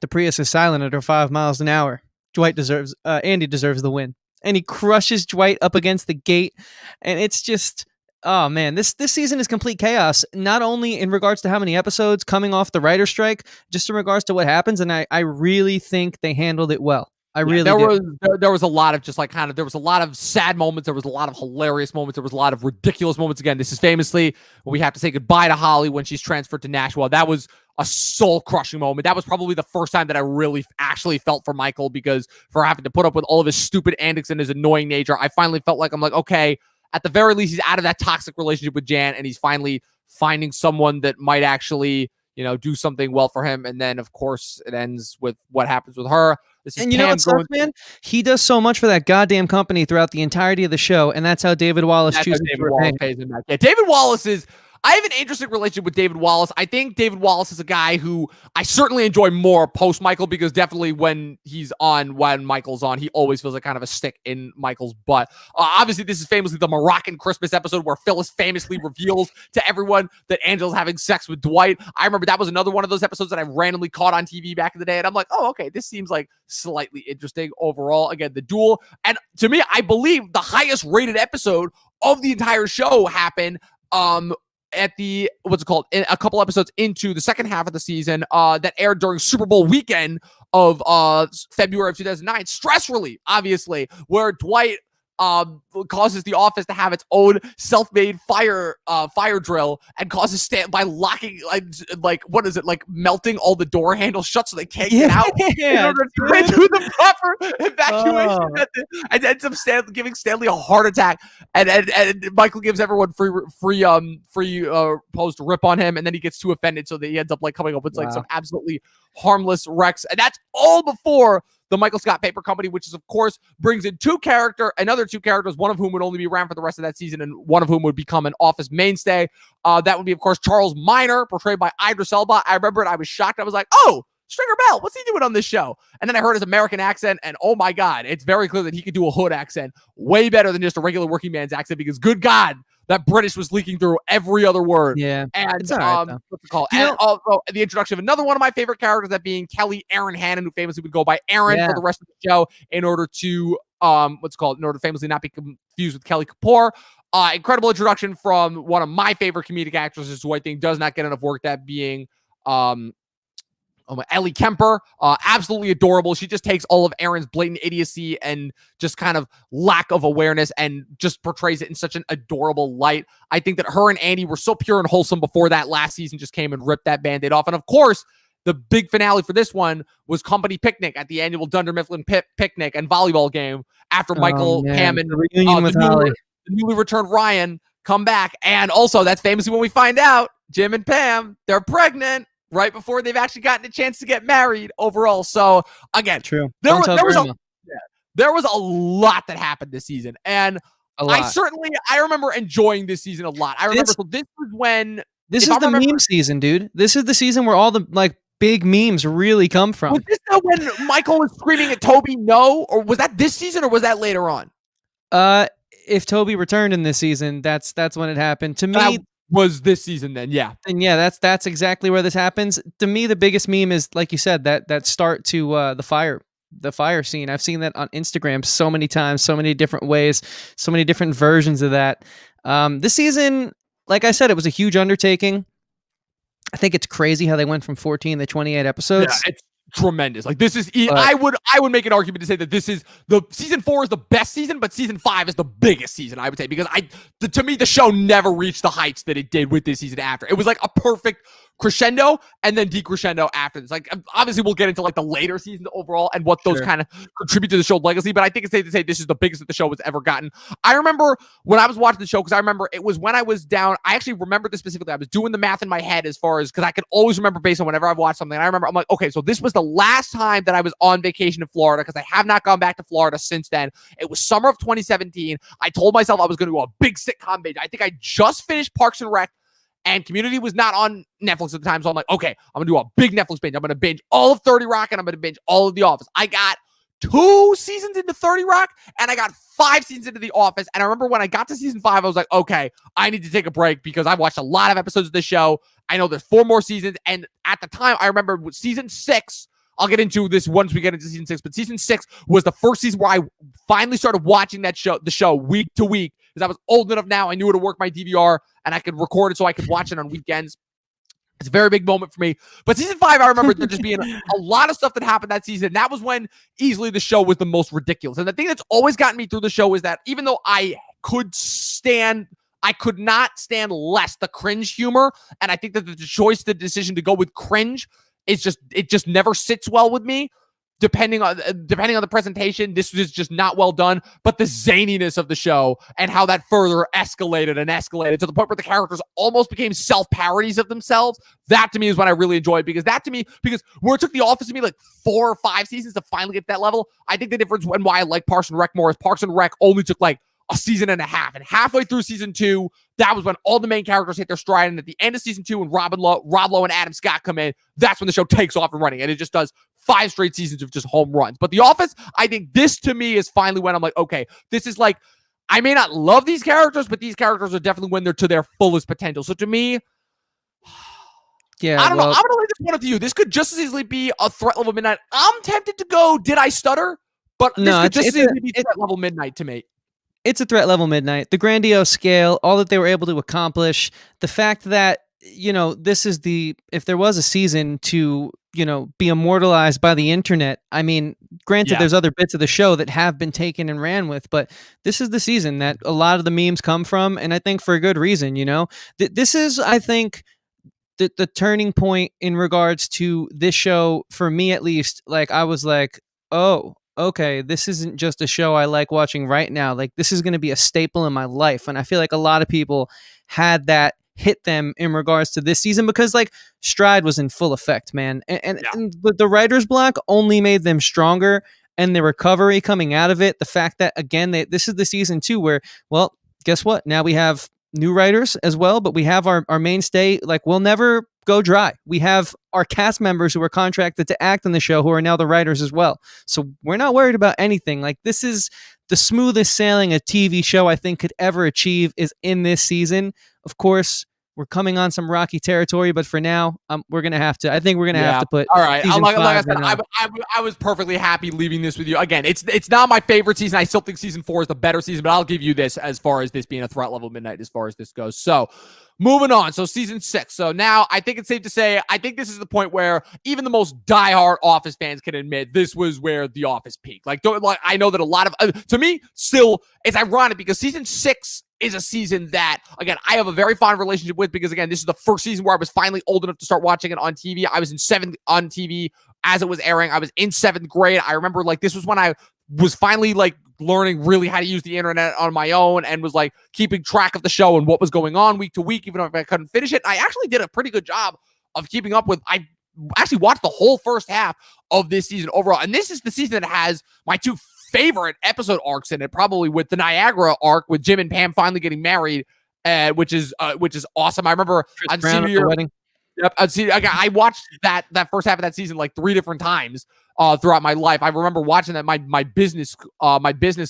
"The Prius is silent at 5 miles an hour. Andy deserves the win." And he crushes Dwight up against the gate. And it's just, oh man, this season is complete chaos, not only in regards to how many episodes coming off the writer's strike, just in regards to what happens. And I really think they handled it well. There was a lot of just like there was a lot of sad moments. There was a lot of hilarious moments. There was a lot of ridiculous moments. Again, this is famously when we have to say goodbye to Holly when she's transferred to Nashville. That was a soul-crushing moment. That was probably the first time that I really actually felt for Michael, because for having to put up with all of his stupid antics and his annoying nature, I finally felt like, I'm like, okay, at the very least, he's out of that toxic relationship with Jan, and he's finally finding someone that might actually, do something well for him. And then, of course, it ends with what happens with her. And you know what sucks, man? He does so much for that goddamn company throughout the entirety of the show, and that's how David Wallace chooses to repay him. Yeah, David Wallace is... I have an interesting relationship with David Wallace. I think David Wallace is a guy who I certainly enjoy more post-Michael, because definitely when Michael's on, he always feels like kind of a stick in Michael's butt. Obviously, this is famously the Moroccan Christmas episode where Phyllis famously reveals to everyone that Angela's having sex with Dwight. I remember that was another one of those episodes that I randomly caught on TV back in the day, and I'm like, oh, okay, this seems like slightly interesting overall. Again, the Duel. And to me, I believe the highest rated episode of the entire show happened at the a couple episodes into the second half of the season that aired during Super Bowl weekend of February of 2009. Stress Relief, obviously, where Dwight causes the office to have its own self-made fire drill, and causes Stan by locking what is it, like melting all the door handles shut so they can't get out in order to do the proper evacuation method, and ends up giving Stanley a heart attack, and Michael gives everyone free post to rip on him, and then he gets too offended so that he ends up like coming up with some absolutely harmless wrecks, and that's all before the Michael Scott Paper Company, which is, of course, brings in another two characters, one of whom would only be around for the rest of that season, and one of whom would become an Office mainstay. That would be, of course, Charles Minor, portrayed by Idris Elba. I remember it. I was shocked. I was like, oh, Stringer Bell, what's he doing on this show? And then I heard his American accent, and oh my God, it's very clear that he could do a hood accent way better than just a regular working man's accent, because good God, that British was leaking through every other word. Yeah. And what's it called? And also the introduction of another one of my favorite characters, that being Kelly Aaron Hannon, who famously would go by Aaron for the rest of the show in order to famously not be confused with Kelly Kapoor. Incredible introduction from one of my favorite comedic actresses, who I think does not get enough work, that being Ellie Kemper. Absolutely adorable. She just takes all of Aaron's blatant idiocy and just kind of lack of awareness and just portrays it in such an adorable light. I think that her and Andy were so pure and wholesome before that last season just came and ripped that Band-Aid off. And of course, the big finale for this one was company picnic at the annual Dunder Mifflin picnic and volleyball game after Michael, Pam, and the newly returned Ryan come back. And also, that's famously when we find out Jim and Pam, they're pregnant right before they've actually gotten a chance to get married overall. So again, there was a lot that happened this season, and I remember enjoying this season a lot. I remember this is the meme season, dude. This is the season where all the big memes really come from. Was this when Michael was screaming at Toby no, or was that this season, or was that later on? If Toby returned in this season, that's when it happened. To me, was this season then, yeah. And yeah, that's exactly where this happens. To me, the biggest meme is, like you said, that start to the fire scene. I've seen that on Instagram so many times, so many different ways, so many different versions of that. This season, like I said, it was a huge undertaking. I think it's crazy how they went from 14 to 28 episodes. Yeah, it's tremendous. Like this is, I would make an argument to say that this is the season 4 is the best season, but season 5 is the biggest season, I would say, because to me, the show never reached the heights that it did with this season after. It was like a perfect crescendo and then decrescendo after this. Like, obviously we'll get into like the later seasons overall and what those kind of contribute to the show's legacy, but I think it's safe to say this is the biggest that the show has ever gotten. I remember when I was watching the show, because I remember it was when I was down, I actually remember this specifically. I was doing the math in my head as far as, because I can always remember based on whenever I've watched something. And I remember, I'm like, okay, so this was the last time that I was on vacation in Florida, because I have not gone back to Florida since then. It was summer of 2017. I told myself I was going to do a big sitcom binge. I think I just finished Parks and Rec, and Community was not on Netflix at the time. So I'm like, okay, I'm going to do a big Netflix binge. I'm going to binge all of 30 Rock, and I'm going to binge all of The Office. I got 2 seasons into 30 Rock, and I got 5 seasons into The Office. And I remember when I got to season 5, I was like, okay, I need to take a break because I've watched a lot of episodes of this show. I know there's 4 more seasons. And at the time, I remember with season 6, I'll get into this once we get into season 6, but season 6 was the first season where I finally started watching the show week to week, because I was old enough now. I knew how to work my DVR and I could record it so I could watch it on weekends. It's a very big moment for me. But season 5, I remember there just being a lot of stuff that happened that season. That was when easily the show was the most ridiculous. And the thing that's always gotten me through the show is that even though I could not stand less the cringe humor. And I think that the decision to go with cringe is it just never sits well with me. Depending on the presentation, this was just not well done. But the zaniness of the show and how that further escalated to the point where the characters almost became self-parodies of themselves. That to me is when I really enjoyed, because where it took The Office to me like 4 or 5 seasons to finally get to that level. I think the difference and why I like Parks and Rec more is Parks and Rec only took like a season and a half, and halfway through season 2, that was when all the main characters hit their stride. And at the end of season 2, when Rob Lowe and Adam Scott come in, that's when the show takes off and running, and it just does 5 straight seasons of just home runs. But The Office, I think this to me is finally when I'm like, okay, this is like, I may not love these characters, but these characters are definitely when they're to their fullest potential. So to me, yeah, I don't know. I'm gonna leave this one with you. This could just as easily be a Threat Level Midnight. I'm tempted to go, did I stutter? But this could just as easily be Threat Level Midnight to me. It's a Threat Level Midnight. The grandiose scale, all that they were able to accomplish, the fact that, this is if there was a season to, be immortalized by the internet. I mean, granted, there's other bits of the show that have been taken and ran with, but this is the season that a lot of the memes come from, and I think for a good reason, This is, I think, the turning point in regards to this show, for me at least. Like, I was like, oh, okay, this isn't just a show I like watching right now. Like, this is going to be a staple in my life. And I feel like a lot of people had that hit them in regards to this season, because like Stride was in full effect, man. And the writer's block only made them stronger, and the recovery coming out of it. The fact that, again, this is the season 2 where, well, guess what? Now we have new writers as well, but we have our mainstay. Like, we'll never go dry. We have our cast members who are contracted to act in the show who are now the writers as well. So we're not worried about anything. Like, this is the smoothest sailing a TV show I think could ever achieve is in this season. Of course, we're coming on some rocky territory, but for now, we're gonna have to. I think we're gonna have to put. All right, like I said, I was perfectly happy leaving this with you. Again, it's not my favorite season. I still think season 4 is the better season, but I'll give you this as far as this being a Threat Level Midnight as far as this goes. So, moving on. So season 6. So now I think it's safe to say, I think this is the point where even the most diehard Office fans can admit this was where The Office peaked. Like I know that a lot of, to me, still, it's ironic because season 6 is a season that, again, I have a very fond relationship with, because again, this is the first season where I was finally old enough to start watching it on TV. I was in 7th on TV as it was airing. I was in 7th grade. I remember like this was when I was finally like learning really how to use the internet on my own, and was like keeping track of the show and what was going on week to week, even if I couldn't finish it. I actually did a pretty good job of keeping up with. I actually watched the whole first half of this season overall, and this is the season that has my 2 favorite episode arcs in it, probably with the Niagara arc with Jim and Pam finally getting married, which is awesome. I remember on senior year wedding. Yep, I watched that first half of that season like 3 different times throughout my life. I remember watching that my business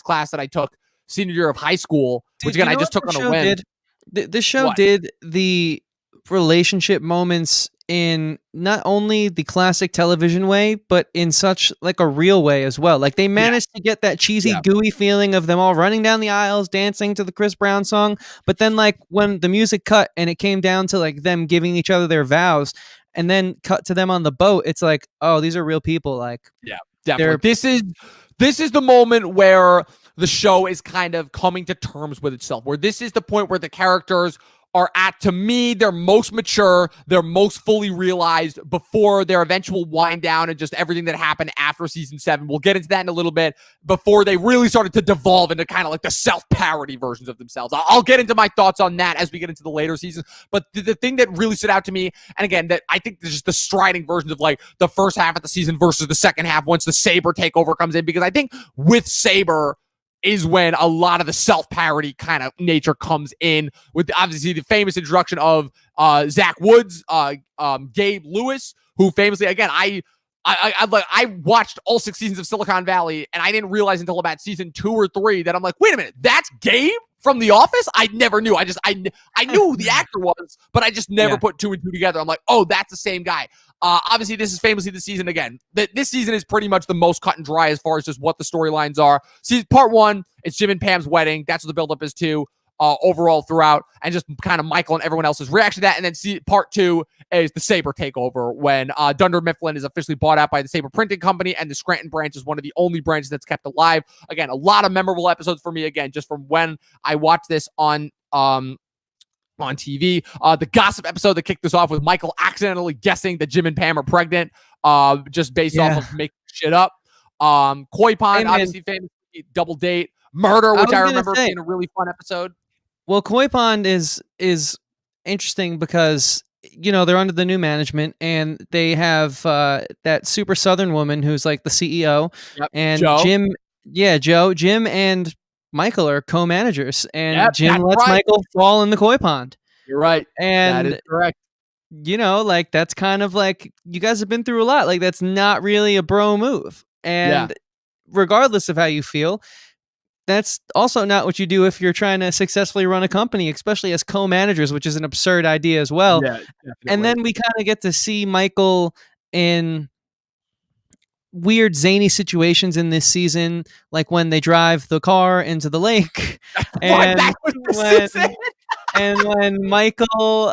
class that I took senior year of high school, which again I just took on a whim. This show did the relationship moments in not only the classic television way, but in such like a real way as well. Like, they managed to get that cheesy, gooey feeling of them all running down the aisles, dancing to the Chris Brown song. But then like when the music cut and it came down to like them giving each other their vows, and then cut to them on the boat, it's like, oh, these are real people. Like, yeah, definitely. This is the moment where the show is kind of coming to terms with itself, where this is the point where the characters are at, to me, they're most mature, they're most fully realized before their eventual wind down and just everything that happened after season 7. We'll get into that in a little bit, before they really started to devolve into kind of like the self-parody versions of themselves. I'll get into my thoughts on that as we get into the later seasons, but the thing that really stood out to me, and again, that I think there's just the striding versions of like the first half of the season versus the second half once the Saber takeover comes in, because I think with Saber is when a lot of the self-parody kind of nature comes in, with obviously the famous introduction of Zach Woods, Gabe Lewis, who famously, again, I watched all 6 seasons of Silicon Valley, and I didn't realize until about season 2 or 3 that I'm like, wait a minute, that's Gabe from The Office? I never knew. I knew who the actor was, but I just never put 2 and 2 together. I'm like, oh, that's the same guy. Obviously, this is famously the season again. This season is pretty much the most cut and dry as far as just what the storylines are. See, part 1, it's Jim and Pam's wedding. That's what the buildup is to. Overall throughout, and just kind of Michael and everyone else's reaction to that. And then see part 2 is the Saber takeover, when Dunder Mifflin is officially bought out by the Saber printing company, and the Scranton branch is one of the only branches that's kept alive. Again, a lot of memorable episodes for me, again, just from when I watched this on TV. The gossip episode that kicked this off with Michael accidentally guessing that Jim and Pam are pregnant, just based off of making shit up. Koi Pond, obviously famous double date. Murder, which I remember being a really fun episode. Well, Koi Pond is interesting because, you know, they're under the new management, and they have that super Southern woman who's like the CEO, and Joe. Jim and Michael are co-managers, and Jim lets Michael fall in the Koi Pond. You're right. And that is correct. You know, like, that's kind of like, you guys have been through a lot. Like, that's not really a bro move. And regardless of how you feel, that's also not what you do if you're trying to successfully run a company, especially as co-managers, which is an absurd idea as well. Yeah, and then we kind of get to see Michael in weird, zany situations in this season, like when they drive the car into the lake. And when Michael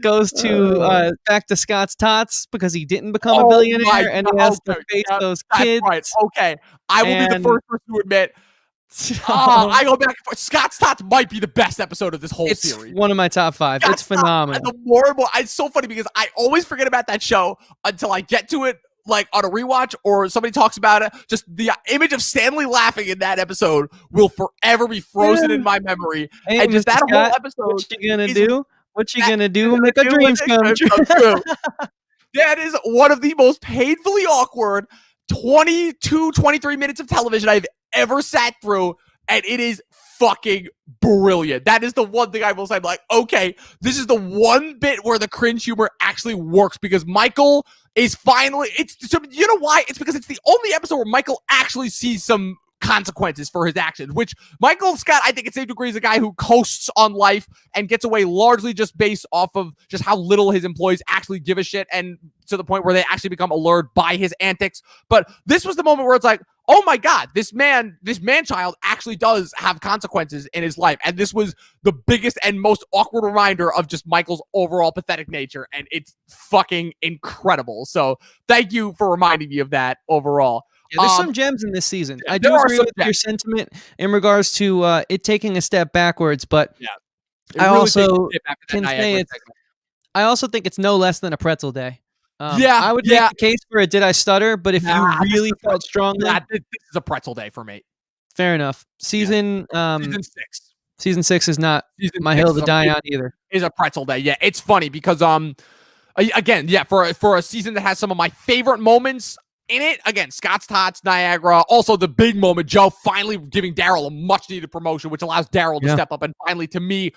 goes to back to Scott's Tots because he didn't become a billionaire, and he has to face those kids. Right. Okay, I will be the first person to admit. I go back and forth. Scott's Tots might be the best episode of this whole series. One of my top 5. It's phenomenal. The more and more, it's so funny because I always forget about that show until I get to it, like on a rewatch or somebody talks about it. Just the image of Stanley laughing in that episode will forever be frozen in my memory. Hey, and just Mr. that Scott, whole episode. What you gonna do? What you gonna do? Make our dreams come true. That is one of the most painfully awkward 22, 23 minutes of television I've ever sat through, and it is fucking brilliant. That is the one thing I will say. I'm like, okay, this is the one bit where the cringe humor actually works, because Michael is finally, you know why? It's because it's the only episode where Michael actually sees some consequences for his actions, which Michael Scott, I think it's safe to agree, is a guy who coasts on life and gets away largely just based off of just how little his employees actually give a shit, and to the point where they actually become allured by his antics. But this was the moment where it's like, oh my God, this man-child actually does have consequences in his life. And this was the biggest and most awkward reminder of just Michael's overall pathetic nature. And it's fucking incredible. So thank you for reminding me of that overall. Yeah, there's some gems in this season. I do agree with your sentiment in regards to it taking a step backwards, but I also can say I also think it's no less than a pretzel day. I would make the case for a Did I Stutter, but if you really felt strongly, this is a pretzel day for me. Fair enough. Season 6. Season 6 is not my hill to die on either. Is a pretzel day. Yeah, it's funny because again, for a season that has some of my favorite moments in it, again, Scott's Tots, Niagara, also the big moment, Joe finally giving Daryl a much needed promotion, which allows Daryl to step up, and finally, to me,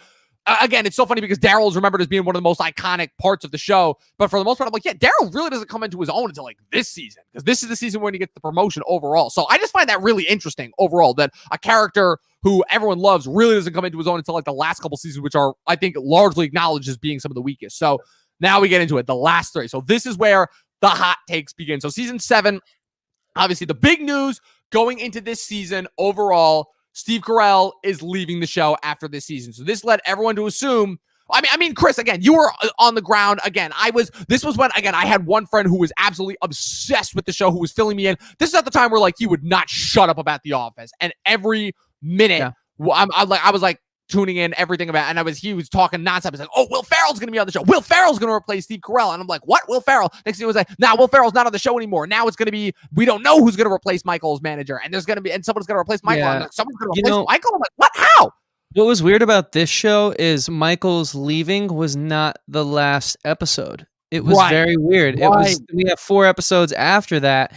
again, it's so funny because Daryl is remembered as being one of the most iconic parts of the show. But for the most part, I'm like, Daryl really doesn't come into his own until like this season, because this is the season when he gets the promotion overall. So I just find that really interesting overall, that a character who everyone loves really doesn't come into his own until like the last couple seasons, which are, I think, largely acknowledged as being some of the weakest. So now we get into it, the last 3. So this is where the hot takes begin. So season 7, obviously the big news going into this season overall, Steve Carell is leaving the show after this season. So this led everyone to assume, I mean, Chris, again, you were on the ground. Again, this was when, again, I had one friend who was absolutely obsessed with the show who was filling me in. This is at the time where, like, he would not shut up about The Office. And every minute, I was like, tuning in everything about, and he was talking nonstop. He's like, oh, Will Ferrell's gonna be on the show. Will Ferrell's gonna replace Steve Carell. And I'm like, what? Will Ferrell? Next thing he was like, nah, Will Ferrell's not on the show anymore. Now it's gonna be, we don't know who's gonna replace Michael's manager, and someone's gonna replace Michael. I'm like, someone's gonna replace Michael. I'm like, what? How? What was weird about this show is Michael's leaving was not the last episode. It was very weird. It was, we have 4 episodes after that.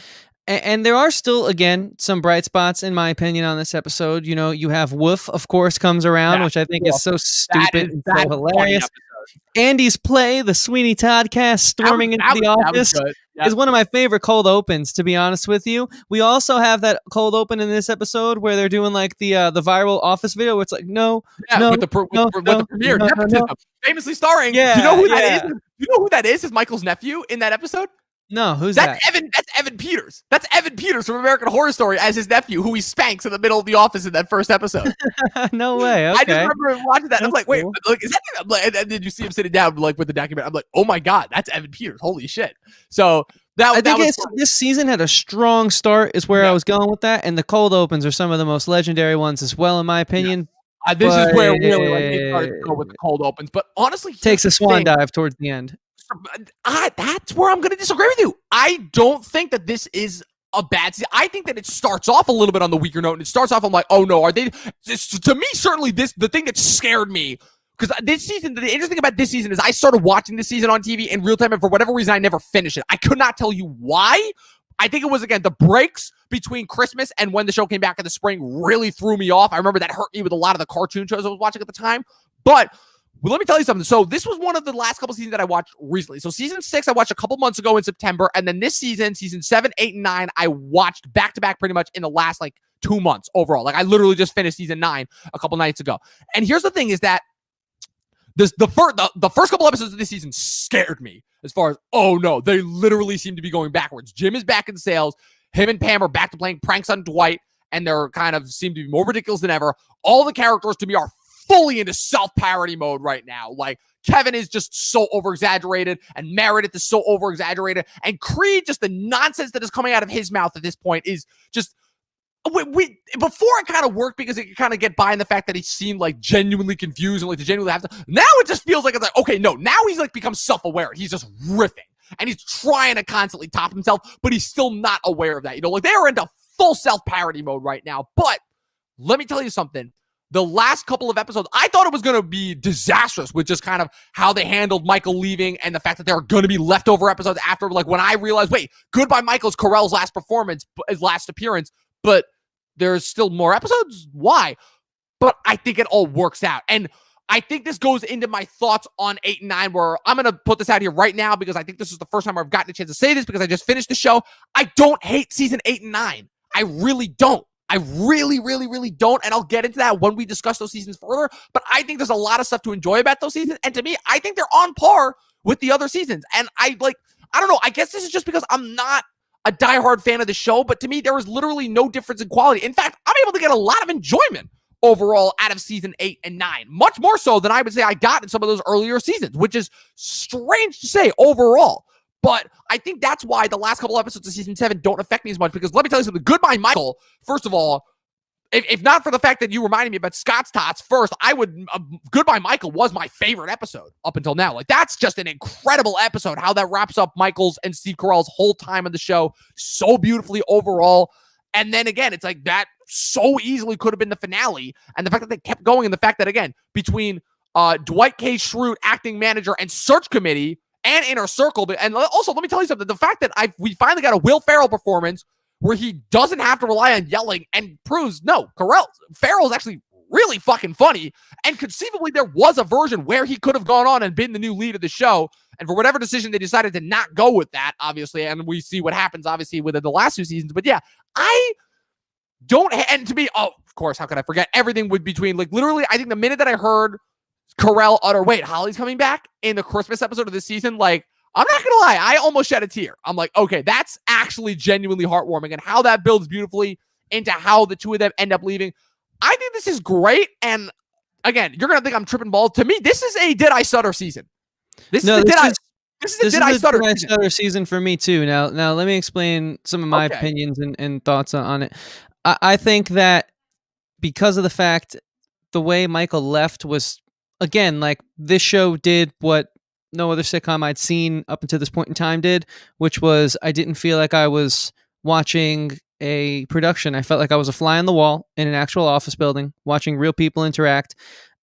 And there are still, again, some bright spots, in my opinion, on this episode. You know, you have Woof, of course, comes around, which I think is so stupid and so hilarious. Andy's play, the Sweeney Todd cast, storming into the office, is one of my favorite cold opens, to be honest with you. We also have that cold open in this episode where they're doing like the viral Office video where it's like, with the premiere, famously starring. You know who that is? You know who that is? Is Michael's nephew in that episode? No, who's that? That's Evan Peters. That's Evan Peters from American Horror Story as his nephew, who he spanks in the middle of The Office in that first episode. No way. Okay. I just remember watching that. I'm like, wait, like, is that? And then you see him sitting down, like with the document. I'm like, oh my god, that's Evan Peters. Holy shit! So I think this season had a strong start. Is where I was going with that, and the cold opens are some of the most legendary ones as well, in my opinion. This is where really they started to go with the cold opens. But honestly, takes a swan dive towards the end. That's where I'm going to disagree with you. I don't think that this is a bad season. I think that it starts off a little bit on the weaker note, and it starts off, I'm like, oh no, are they? To me, certainly the thing that scared me, because this season, the interesting thing about this season is I started watching this season on TV in real time, and for whatever reason, I never finished it. I could not tell you why. I think it was, again, the breaks between Christmas and when the show came back in the spring really threw me off. I remember that hurt me with a lot of the cartoon shows I was watching at the time. But let me tell you something. So this was one of the last couple seasons that I watched recently. So season 6, I watched a couple months ago in September. And then this season 7, 8, and 9, I watched back-to-back pretty much in the last, 2 months overall. I literally just finished season 9 a couple nights ago. And here's the thing is that the first couple episodes of this season scared me as far as, oh no, they literally seem to be going backwards. Jim is back in sales. Him and Pam are back to playing pranks on Dwight, and they're kind of seem to be more ridiculous than ever. All the characters to me are fully into self-parody mode right now. Like, Kevin is just so over-exaggerated, and Meredith is so over-exaggerated, and Creed, just the nonsense that is coming out of his mouth at this point is just... before it kind of worked because it could kind of get by in the fact that he seemed genuinely confused and to genuinely have to. Now it just feels like it's okay, no, now he's become self-aware. He's just riffing and he's trying to constantly top himself, but he's still not aware of that. They are into full self-parody mode right now. But let me tell you something. The last couple of episodes, I thought it was going to be disastrous with just kind of how they handled Michael leaving and the fact that there are going to be leftover episodes after. When I realized, wait, Goodbye Michael's Carell's last performance, his last appearance, but there's still more episodes? Why? But I think it all works out. And I think this goes into my thoughts on 8 and 9, where I'm going to put this out here right now because I think this is the first time I've gotten a chance to say this because I just finished the show. I don't hate season 8 and 9. I really don't. I really, really, really don't. And I'll get into that when we discuss those seasons further. But I think there's a lot of stuff to enjoy about those seasons. And to me, I think they're on par with the other seasons. And I don't know. I guess this is just because I'm not a diehard fan of the show, but to me, there was literally no difference in quality. In fact, I'm able to get a lot of enjoyment overall out of season 8 and 9, much more so than I would say I got in some of those earlier seasons, which is strange to say overall. But I think that's why the last couple episodes of season 7 don't affect me as much, because let me tell you something. Goodbye, Michael. First of all, if not for the fact that you reminded me about Scott's Tots first, I would, Goodbye Michael was my favorite episode up until now. That's just an incredible episode, how that wraps up Michael's and Steve Carell's whole time on the show so beautifully overall. And then again, it's that so easily could have been the finale. And the fact that they kept going, and the fact that, again, between Dwight K. Schrute, acting manager, and search committee, and Inner Circle, and also, let me tell you something, the fact that we finally got a Will Ferrell performance where he doesn't have to rely on yelling and proves, no, Ferrell is actually really fucking funny, and conceivably there was a version where he could have gone on and been the new lead of the show, and for whatever decision they decided to not go with that, obviously, and we see what happens, obviously, within the last 2 seasons, but yeah, I don't, and to me, oh, of course, how could I forget, everything would between, literally, I think the minute that I heard Carell utter, wait, Holly's coming back in the Christmas episode of this season, I'm not going to lie, I almost shed a tear. I'm like, okay, that's actually genuinely heartwarming, and how that builds beautifully into how the two of them end up leaving. I think this is great, and again, you're gonna think I'm tripping balls. To me, this is a Did I Stutter season. This is a Did I Stutter season for me too. Now let me explain some of my opinions and thoughts on it. I think that because of the fact the way Michael left was, again, like this show did what no other sitcom I'd seen up until this point in time did, which was I didn't feel like I was watching a production. I felt like I was a fly on the wall in an actual office building, watching real people interact.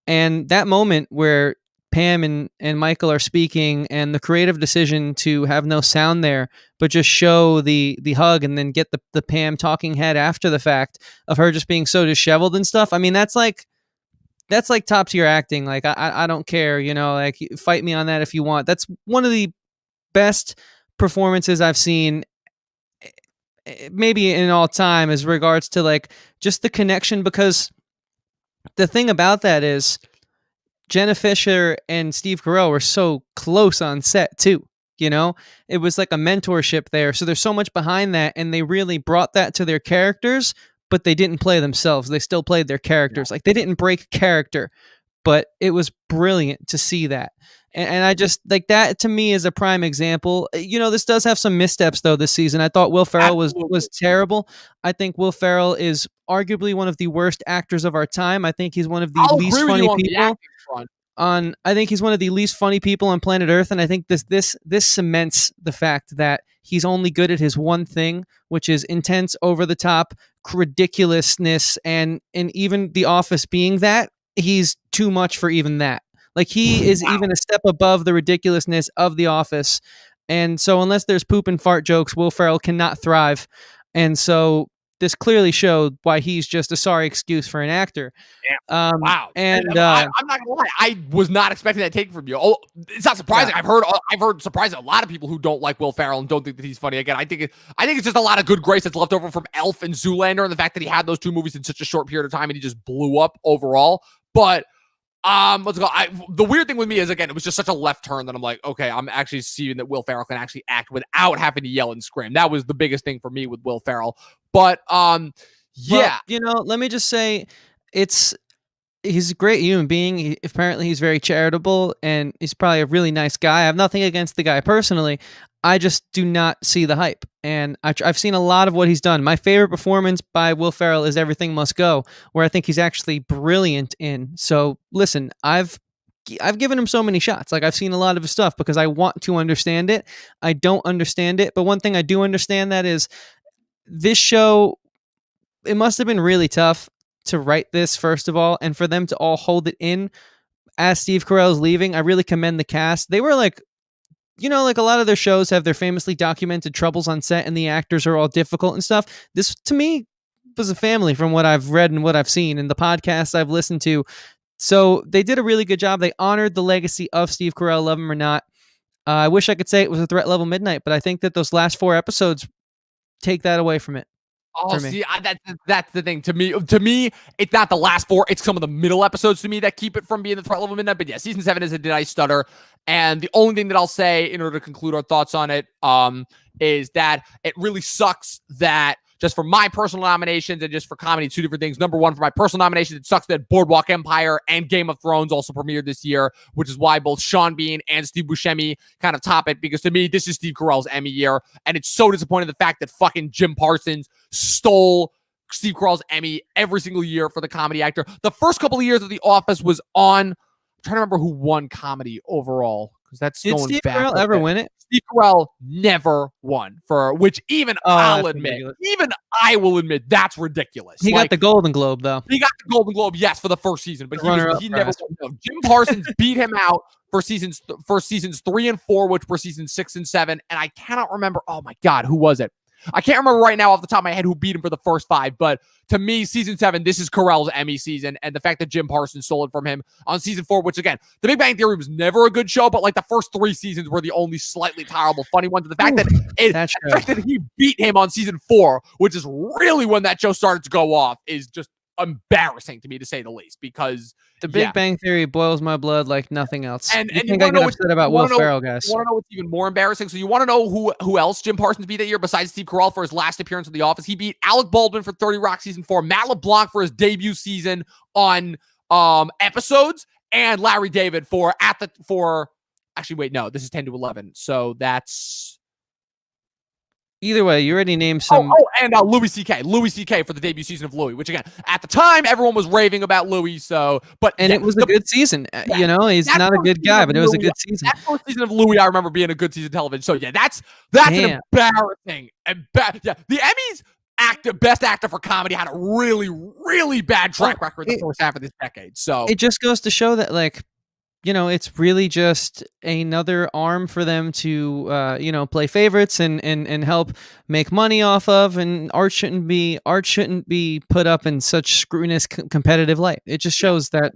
And that moment where Pam and Michael are speaking, and the creative decision to have no sound there, but just show the hug and then get the Pam talking head after the fact of her just being so disheveled and stuff. I mean, that's like top tier acting. Like, I don't care, like, fight me on that if you want. That's one of the best performances I've seen maybe in all time as regards to like just the connection, because the thing about that is Jenna Fischer and Steve Carell were so close on set too. It was like a mentorship there. So there's so much behind that, and they really brought that to their characters, but they didn't play themselves. They still played their characters. Like, they didn't break character, but it was brilliant to see that. And I just like that, to me, is a prime example. This does have some missteps though this season. I thought Will Ferrell was terrible. I think Will Ferrell is arguably one of the worst actors of our time. I think he's one of the least funny people I think he's one of the least funny people on planet Earth, and I think this cements the fact that he's only good at his one thing, which is intense, over the top ridiculousness, and even The Office being that, he's too much for even that. Like, he is even a step above the ridiculousness of The Office. And so unless there's poop and fart jokes, Will Ferrell cannot thrive. And so this clearly showed why he's just a sorry excuse for an actor. Yeah. Wow. And I'm not gonna lie, I was not expecting that take from you. Oh, it's not surprising. Yeah. I've heard surprising a lot of people who don't like Will Ferrell and don't think that he's funny. Again, I think it's just a lot of good grace that's left over from Elf and Zoolander, and the fact that he had those two movies in such a short period of time and he just blew up overall. But let's go. The weird thing with me is, again, it was just such a left turn that I'm like, okay, I'm actually seeing that Will Ferrell can actually act without having to yell and scream. That was the biggest thing for me with Will Ferrell. But yeah, well, let me just say, he's a great human being. Apparently he's very charitable, and he's probably a really nice guy. I have nothing against the guy personally. I just do not see the hype, and I've seen a lot of what he's done. My favorite performance by Will Ferrell is Everything Must Go, where I think he's actually brilliant in. So listen, I've given him so many shots. Like, I've seen a lot of his stuff because I want to understand it. I don't understand it, but one thing I do understand that is this show, it must have been really tough to write this, first of all, and for them to all hold it in as Steve Carell's leaving. I really commend the cast. They were like, like a lot of their shows have their famously documented troubles on set and the actors are all difficult and stuff. This, to me, was a family from what I've read and what I've seen and the podcasts I've listened to. So they did a really good job. They honored the legacy of Steve Carell, love him or not. I wish I could say it was a Threat Level Midnight, but I think that those last 4 episodes take that away from it. Oh, see, that's the thing. To me, it's not the last 4. It's some of the middle episodes to me that keep it from being the Threat Level Midnight. But yeah, season 7 is a Did I Stutter? And the only thing that I'll say in order to conclude our thoughts on it is that it really sucks that, just for my personal nominations and just for comedy, 2 different things. Number 1, for my personal nominations, it sucks that Boardwalk Empire and Game of Thrones also premiered this year, which is why both Sean Bean and Steve Buscemi kind of top it, because to me, this is Steve Carell's Emmy year, and it's so disappointing the fact that fucking Jim Parsons stole Steve Carell's Emmy every single year for the comedy actor. The first couple of years of The Office was on, I'm trying to remember who won comedy overall, because that's going back. Did Steve Carell ever win it? Steve Carell never won, for which even I will admit that's ridiculous. He got the Golden Globe, though. He got the Golden Globe, yes, for the first season, but he never won. Jim Parsons beat him out for seasons 3 and 4, which were seasons 6 and 7, and I cannot remember. Oh my God, who was it? I can't remember right now off the top of my head who beat him for the first 5, but to me, season 7, this is Carell's Emmy season, and the fact that Jim Parsons stole it from him on season 4, which again, The Big Bang Theory was never a good show, but like the first 3 seasons were the only slightly tolerable, funny ones. And the fact that he beat him on season 4, which is really when that show started to go off, is just embarrassing to me, to say the least, because The Big Bang Theory boils my blood like nothing else. And you think I get upset about Will Ferrell, guys? You want to know what's even more embarrassing? So you want to know who else Jim Parsons beat that year besides Steve Carell for his last appearance in The Office? He beat Alec Baldwin for 30 Rock season 4, Matt LeBlanc for his debut season on episodes, and Larry David for actually, wait, no, this is 10 to 11. So that's either way, you already named some. And Louis C.K. For the debut season of Louis, which again, at the time, everyone was raving about Louis. It was a good season. He's not a good guy, but it was a good season. That first season of Louis, I remember being a good season of television. So yeah, that's an embarrassing. The Emmys best actor for comedy had a really, really bad track record the first half of this decade. So it just goes to show that, like, it's really just another arm for them to, play favorites and help make money off of. And art shouldn't be put up in such scrutinous competitive light. It just shows that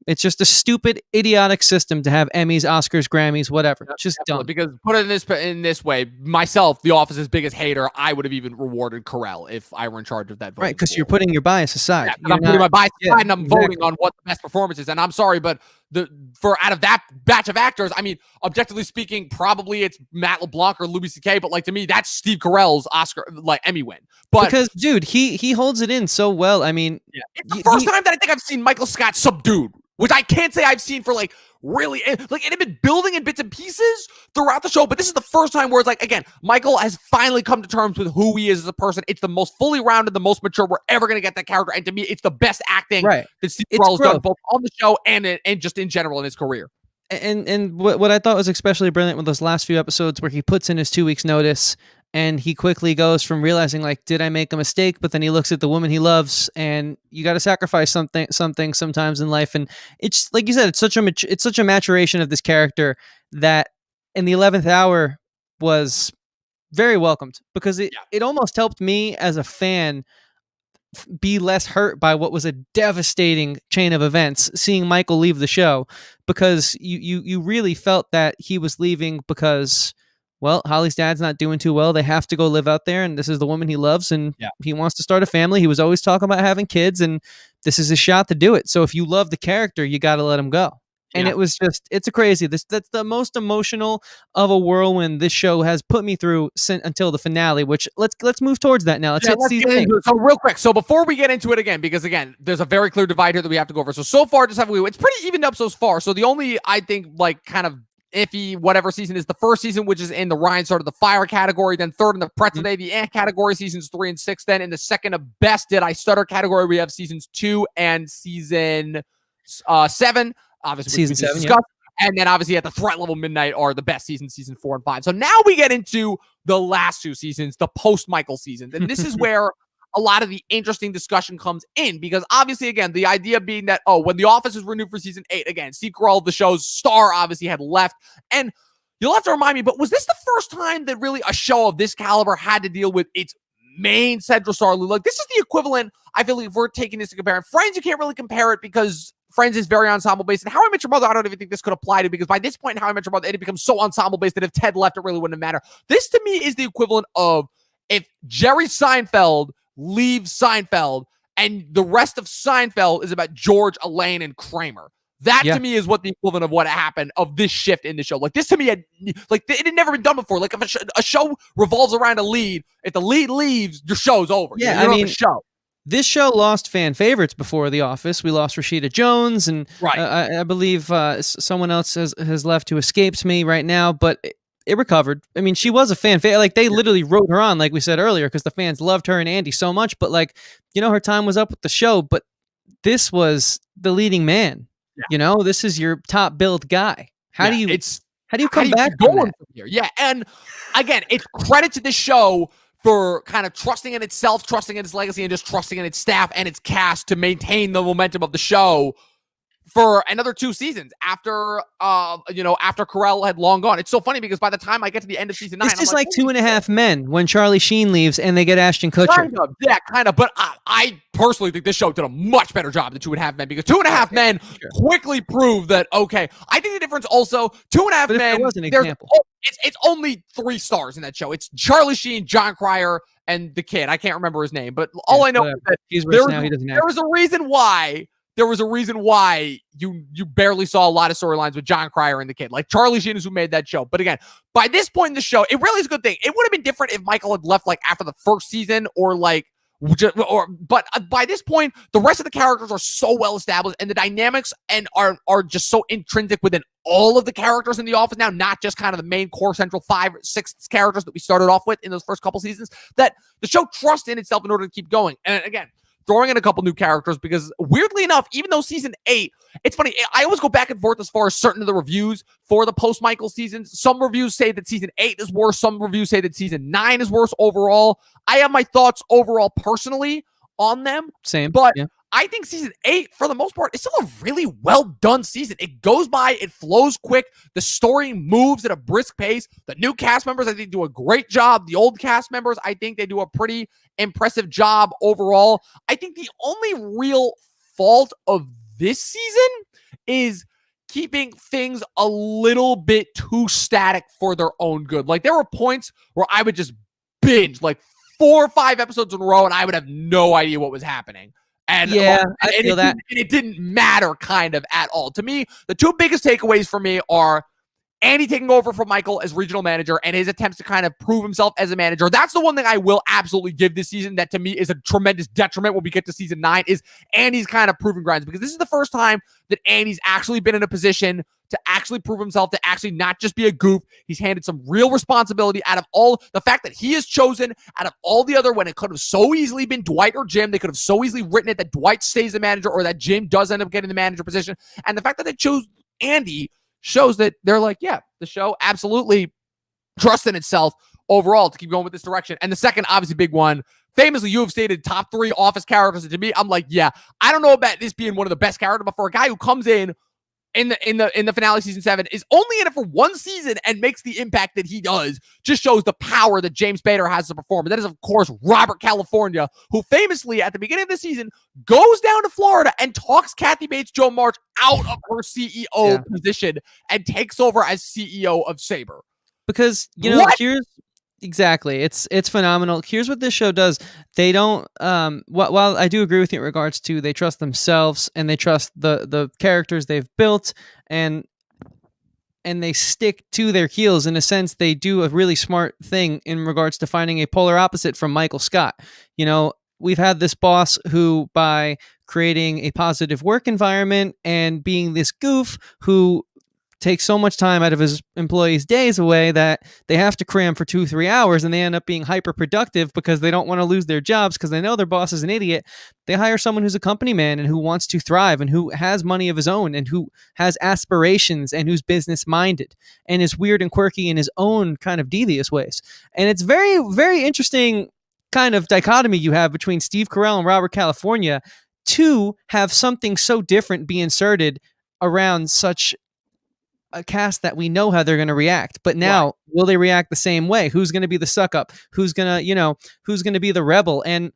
it's just a stupid, idiotic system to have Emmys, Oscars, Grammys, whatever. It's just dumb. Because put it in this way, myself, The Office's biggest hater, I would have even rewarded Carell if I were in charge of that vote. Right, because you're putting your bias aside. Yeah, I'm putting my bias aside, and I'm voting on what the best performance is. And I'm sorry, but out of that batch of actors, I mean, objectively speaking, probably it's Matt LeBlanc or Louis C.K., but like to me, that's Steve Carell's Oscar, like Emmy win. But because, dude, he holds it in so well. I mean, it's the first time that I think I've seen Michael Scott subdued, which I can't say I've seen for like really, like it had been building in bits and pieces throughout the show, but this is the first time where it's like, again, Michael has finally come to terms with who he is as a person. It's the most fully rounded, the most mature we're ever going to get that character, and to me, it's the best acting that Steve Carell has done both on the show and just in general in his career. And what I thought was especially brilliant with those last few episodes where he puts in his 2 weeks notice and he quickly goes from realizing, like, did I make a mistake? But then he looks at the woman he loves, and you got to sacrifice something sometimes in life. And it's like you said, it's such a maturation of this character that in the 11th hour was very welcomed, because it almost helped me as a fan be less hurt by what was a devastating chain of events, seeing Michael leave the show, because you really felt that he was leaving because, well, Holly's dad's not doing too well. They have to go live out there, and this is the woman he loves, and he wants to start a family. He was always talking about having kids, and this is his shot to do it. So if you love the character, you got to let him go. And it was just, it's a crazy. That's the most emotional of a whirlwind this show has put me through until the finale. Which let's move towards that now. Let's hit season 8. So real quick, so before we get into it again, because again, there's a very clear divide here that we have to go over. So far, it's pretty evened up so far. So the only, I think, like kind of iffy whatever season is the first season, which is in the Ryan started the fire category, then third in the Pretzel Day, the category, seasons 3 and 6. Then in the second of best did I stutter category, we have seasons 2 and season 7. Obviously, season 7, and then obviously at the threat level midnight are the best seasons, season 4 and 5. So now we get into the last 2 seasons, the post-Michael seasons. And this is where a lot of the interesting discussion comes in, because obviously, again, the idea being that, when The Office is renewed for season 8, again, Steve Carell, the show's star, obviously had left. And you'll have to remind me, but was this the first time that really a show of this caliber had to deal with its main central star? Like, this is the equivalent, I feel like, if we're taking this to compare. Friends, you can't really compare it because Friends is very ensemble based, and How I Met Your Mother, I don't even think this could apply to, because by this point in How I Met Your Mother, it becomes so ensemble based that if Ted left, it really wouldn't matter. This to me is the equivalent of if Jerry Seinfeld leaves Seinfeld and the rest of Seinfeld is about George, Elaine, and Kramer. That to me is what the equivalent of what happened of this shift in the show. Like, this to me, it had never been done before. Like, if a show revolves around a lead, if the lead leaves, your show's over. Yeah, I mean, this show lost fan favorites before The Office. We lost Rashida Jones, and I believe someone else has left who escapes me right now, but it recovered. I mean, she was a fan favorite. Like, they literally wrote her on, like we said earlier, because the fans loved her and Andy so much. But, like, her time was up with the show. But this was the leading man. Yeah. This is your top billed guy. How do you come back from here? Yeah, and again, it's credit to this show for kind of trusting in itself, trusting in its legacy, and just trusting in its staff and its cast to maintain the momentum of the show for another 2 seasons after Carell had long gone. It's so funny because by the time I get to the end of season 9, this is like 2.5 Men when Charlie Sheen leaves and they get Ashton Kutcher. Kind of. But I personally think this show did a much better job than 2.5 Men, because 2.5 Men quickly proved that, okay, I think the difference also, 2.5 Men, was an example. It's only 3 stars in that show. It's Charlie Sheen, John Cryer, and the kid. I can't remember his name, but all I know is that he's rich now. He doesn't act. There was a reason why you barely saw a lot of storylines with John Cryer and the kid. Like, Charlie Sheen is who made that show. But again, by this point in the show, it really is a good thing. It would have been different if Michael had left like after the first season, or like But by this point, the rest of the characters are so well established, and the dynamics and are just so intrinsic within all of the characters in The Office now, not just kind of the main core central 5 or 6 characters that we started off with in those first couple seasons, that the show trusts in itself in order to keep going. And again, throwing in a couple new characters, because weirdly enough, even though season 8, it's funny, I always go back and forth as far as certain of the reviews for the post-Michael seasons. Some reviews say that season 8 is worse. Some reviews say that season 9 is worse overall. I have my thoughts overall personally on them. Same. But yeah. I think season 8, for the most part, is still a really well-done season. It goes by, it flows quick, the story moves at a brisk pace. The new cast members, I think, do a great job. The old cast members, I think they do a pretty impressive job overall. I think the only real fault of this season is keeping things a little bit too static for their own good. Like, there were points where I would just binge, like, 4 or 5 episodes in a row, and I would have no idea what was happening. And yeah, I feel that. It didn't matter kind of at all. To me, the two biggest takeaways for me are Andy taking over from Michael as regional manager and his attempts to kind of prove himself as a manager. That's the one thing I will absolutely give this season that to me is a tremendous detriment when we get to season 9 is Andy's kind of proving grounds, because this is the first time that Andy's actually been in a position to actually prove himself, to actually not just be a goof. He's handed some real responsibility out of all the fact that he is chosen out of all the other, when it could have so easily been Dwight or Jim. They could have so easily written it that Dwight stays the manager or that Jim does end up getting the manager position. And the fact that they chose Andy shows that they're like, yeah, the show absolutely trusts in itself overall to keep going with this direction. And the second, obviously big one, famously, you have stated top 3 Office characters. And to me, I'm like, yeah, I don't know about this being one of the best characters, but for a guy who comes in the finale season 7, is only in it for 1 season and makes the impact that he does, just shows the power that James Spader has to perform. And that is, of course, Robert California, who famously at the beginning of the season goes down to Florida and talks Kathy Bates Joe March out of her CEO position and takes over as CEO of Saber. Because, you know, here's exactly, it's phenomenal. Here's what this show does. They don't while I do agree with you in regards to they trust themselves and they trust the characters they've built, and they stick to their heels. In a sense, they do a really smart thing in regards to finding a polar opposite from Michael Scott. You know, we've had this boss who, by creating a positive work environment and being this goof who takes so much time out of his employees' days away that they have to cram for 2-3 hours, and they end up being hyper productive because they don't want to lose their jobs because they know their boss is an idiot. They hire someone who's a company man and who wants to thrive and who has money of his own and who has aspirations and who's business minded and is weird and quirky in his own kind of devious ways. And it's very, very interesting kind of dichotomy you have between Steve Carell and Robert California to have something so different be inserted around such a cast that we know how they're going to react. But now, will they react the same way? Who's going to be the suck up? Who's going to be the rebel? And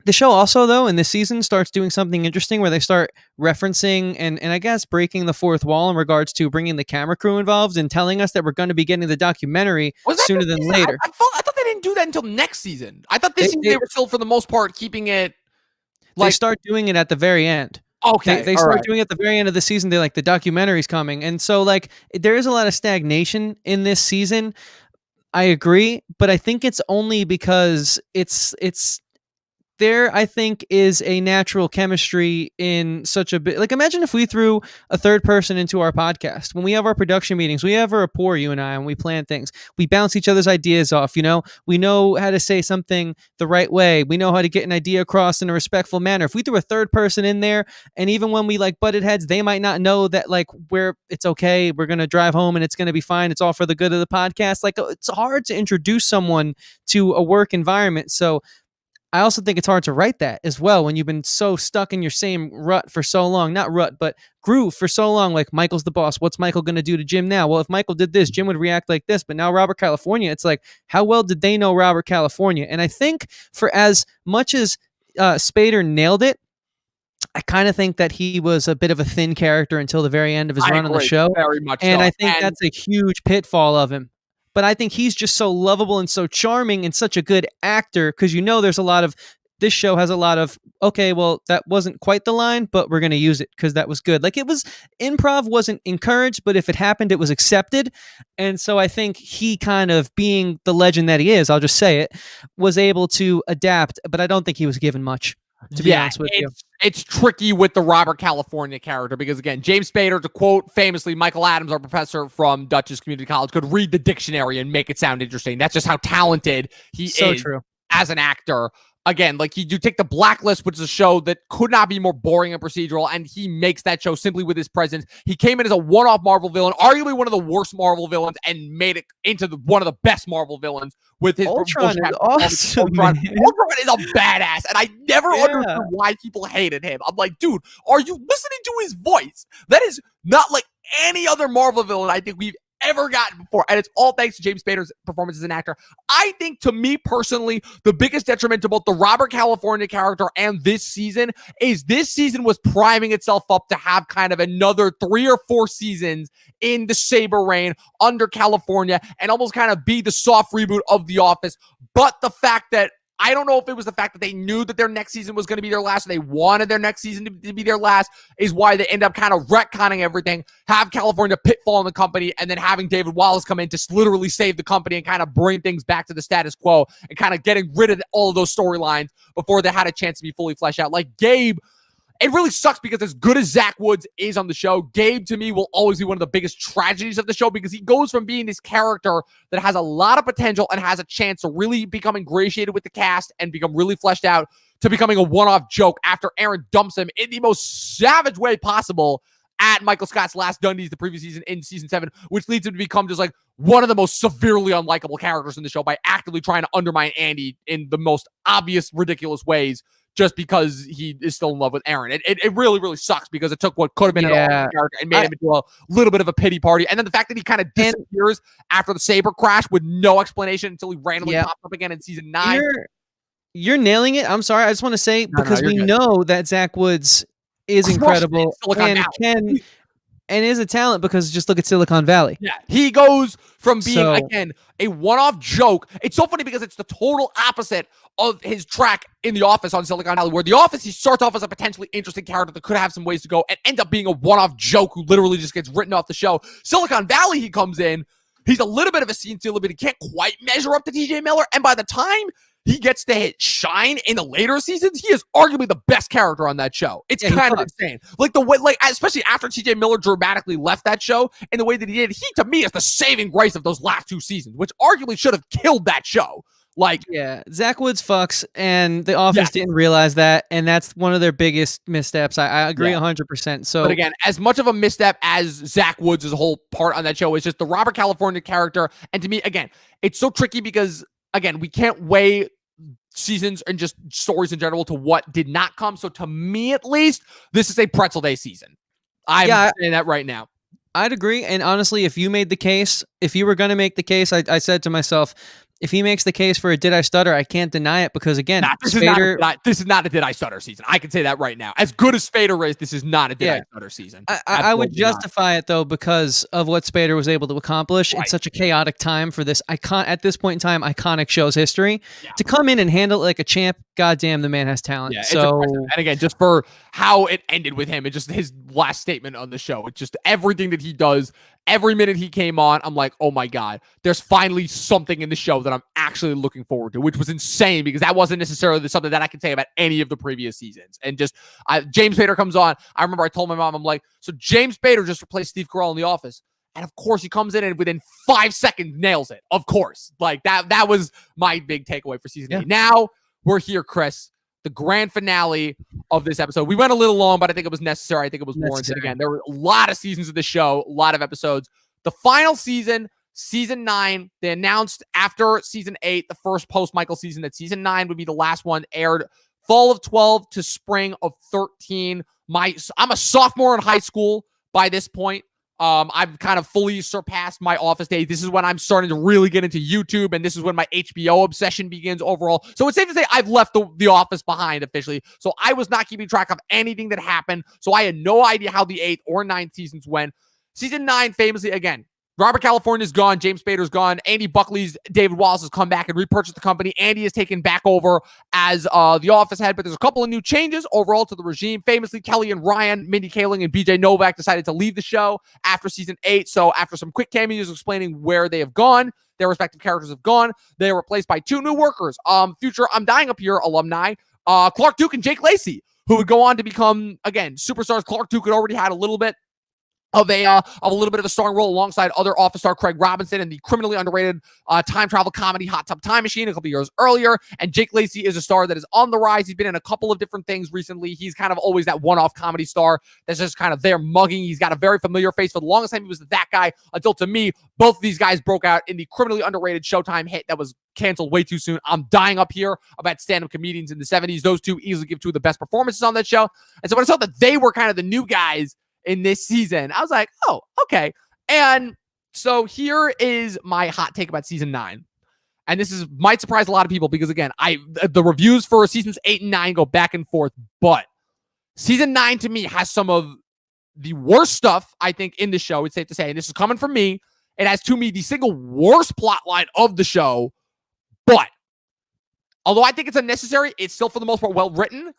the show also, though, in this season starts doing something interesting where they start referencing and I guess breaking the fourth wall in regards to bringing the camera crew involved and telling us that we're going to be getting the documentary sooner than later. I thought they didn't do that until next season. I thought this season they were still, for the most part, keeping it. They start doing it at the very end. Okay, they start doing it at the very end of the season. They're like, the documentary's coming. And so, like, there is a lot of stagnation in this season. I agree, but I think it's only because it's there, I think, is a natural chemistry in such a bit. Like, imagine if we threw a third person into our podcast. When we have our production meetings, we have a rapport, you and I, and we plan things. We bounce each other's ideas off, you know? We know how to say something the right way. We know how to get an idea across in a respectful manner. If we threw a third person in there, and even when we, like, butted heads, they might not know that, like, it's okay. We're going to drive home and it's going to be fine. It's all for the good of the podcast. Like, it's hard to introduce someone to a work environment. So I also think it's hard to write that as well when you've been so stuck in your same rut for so long. Not rut, but groove for so long. Like, Michael's the boss. What's Michael going to do to Jim now? Well, if Michael did this, Jim would react like this. But now Robert California, it's like, how well did they know Robert California? And I think for as much as Spader nailed it, I kind of think that he was a bit of a thin character until the very end of his run on the show. Very much and so. I think that's a huge pitfall of him. But I think he's just so lovable and so charming and such a good actor, because, you know, there's a lot of this show has a lot of, okay, well, that wasn't quite the line, but we're going to use it because that was good. Like, it was, improv wasn't encouraged, but if it happened, it was accepted. And so I think he kind of, being the legend that he is, I'll just say it, was able to adapt, but I don't think he was given much, to be honest with you. It's tricky with the Robert California character because, again, James Spader, to quote famously Michael Adams, our professor from Dutchess Community College, could read the dictionary and make it sound interesting. That's just how talented he is as an actor. Again, like, you take The Blacklist, which is a show that could not be more boring and procedural, and he makes that show simply with his presence. He came in as a one-off Marvel villain, arguably one of the worst Marvel villains, and made it into one of the best Marvel villains with his Ultron is awesome. Ultron is a badass, and I never understood why people hated him. I'm like, dude, are you listening to his voice? That is not like any other Marvel villain I think we've ever gotten before, and it's all thanks to James Spader's performance as an actor. I think, to me personally, the biggest detriment to both the Robert California character and this season is this season was priming itself up to have kind of another 3 or 4 seasons in the Saber reign under California and almost kind of be the soft reboot of The Office. But the fact that, I don't know if it was the fact that they knew that their next season was going to be their last, and they wanted their next season to be their last, is why they end up kind of retconning everything, have California pitfall in the company, and then having David Wallace come in to literally save the company and kind of bring things back to the status quo and kind of getting rid of all of those storylines before they had a chance to be fully fleshed out. Like, Gabe, it really sucks because as good as Zach Woods is on the show, Gabe, to me, will always be one of the biggest tragedies of the show because he goes from being this character that has a lot of potential and has a chance to really become ingratiated with the cast and become really fleshed out to becoming a one-off joke after Aaron dumps him in the most savage way possible at Michael Scott's last Dundies the previous season in season 7, which leads him to become just like one of the most severely unlikable characters in the show by actively trying to undermine Andy in the most obvious, ridiculous ways, just because he is still in love with Aaron. It really, really sucks because it took what could have been an awesome character and made him into a little bit of a pity party. And then the fact that he kind of disappears after the Saber crash with no explanation until he randomly pops up again in season 9. You're nailing it. I'm sorry. I just want to say, because we know that Zach Woods is incredible and is a talent, because just look at Silicon Valley. Yeah, he goes from being, again, a one-off joke. It's so funny because it's the total opposite of his track in The Office on Silicon Valley, where The Office, he starts off as a potentially interesting character that could have some ways to go and end up being a one-off joke who literally just gets written off the show. Silicon Valley, he comes in, he's a little bit of a scene stealer, but he can't quite measure up to TJ Miller, and by the time he gets to hit shine in the later seasons, he is arguably the best character on that show. It's kind of insane. Like, the way, like, especially after TJ Miller dramatically left that show in the way that he did, he, to me, is the saving grace of those last 2 seasons, which arguably should have killed that show. Like, Zach Woods fucks, and The Office didn't realize that, and that's one of their biggest missteps. I agree 100%. So, but again, as much of a misstep as Zach Woods' whole part on that show is just the Robert California character, and to me, again, it's so tricky because, again, we can't weigh seasons and just stories in general to what did not come. So to me, at least, this is a pretzel day season. I'm saying that right now. I'd agree. And honestly, if you made the case, if you were going to make the case, I said to myself, if he makes the case for a Did I Stutter, I can't deny it, because again, this is not a Did I Stutter season. I can say that right now. As good as Spader is, this is not a Did I Stutter season. I would justify it though because of what Spader was able to accomplish in such a chaotic time for this at this point in time, iconic show's history. To come in and handle it like a champ, goddamn, the man has talent. Yeah, so, and again, just for how it ended with him and just his last statement on the show, it's just everything that he does. Every minute he came on, I'm like, oh my God, there's finally something in the show that I'm actually looking forward to, which was insane because that wasn't necessarily something that I could say about any of the previous seasons. And just James Spader comes on. I remember I told my mom, I'm like, so James Spader just replaced Steve Carell in The Office. And of course he comes in and within 5 seconds nails it. Of course. Like that was my big takeaway for season 8. Now we're here, Chris. The grand finale of this episode. We went a little long, but I think it was necessary. I think it was warranted. Again, there were a lot of seasons of the show, a lot of episodes. The final season, season 9, they announced after season 8, the first post-Michael season, that season 9 would be the last one, aired fall of 12 to spring of 13. I'm a sophomore in high school by this point. I've kind of fully surpassed my Office days. This is when I'm starting to really get into YouTube, and this is when my HBO obsession begins overall. So it's safe to say I've left the Office behind officially. So I was not keeping track of anything that happened. So I had no idea how the 8th or 9th seasons went. Season 9, famously, again, Robert California's gone. James Spader's gone. Andy Buckley's David Wallace has come back and repurchased the company. Andy has taken back over as the office head, but there's a couple of new changes overall to the regime. Famously, Kelly and Ryan, Mindy Kaling, and BJ Novak decided to leave the show after season 8. So after some quick cameos explaining where they have gone, their respective characters have gone, they are replaced by 2 new workers. Future I'm Dying Up Here alumni, Clark Duke and Jake Lacey, who would go on to become, again, superstars. Clark Duke had already had a little bit of a little bit of a starring role alongside other office star Craig Robinson in the criminally underrated time travel comedy Hot Tub Time Machine a couple years earlier. And Jake Lacey is a star that is on the rise. He's been in a couple of different things recently. He's kind of always that one-off comedy star that's just kind of there mugging. He's got a very familiar face. For the longest time, he was that guy until, to me, both of these guys broke out in the criminally underrated Showtime hit that was canceled way too soon. I'm Dying Up Here, about stand-up comedians in the 70s. Those two easily give 2 of the best performances on that show. And so when I saw that they were kind of the new guys in this season, I was like, oh, okay. And so here is my hot take about season 9. And this might surprise a lot of people because, again, the reviews for seasons 8 and 9 go back and forth, but season 9 to me has some of the worst stuff, I think, in the show. It's safe to say, and this is coming from me. It has, to me, the single worst plot line of the show. But although I think it's unnecessary, it's still, for the most part, well written.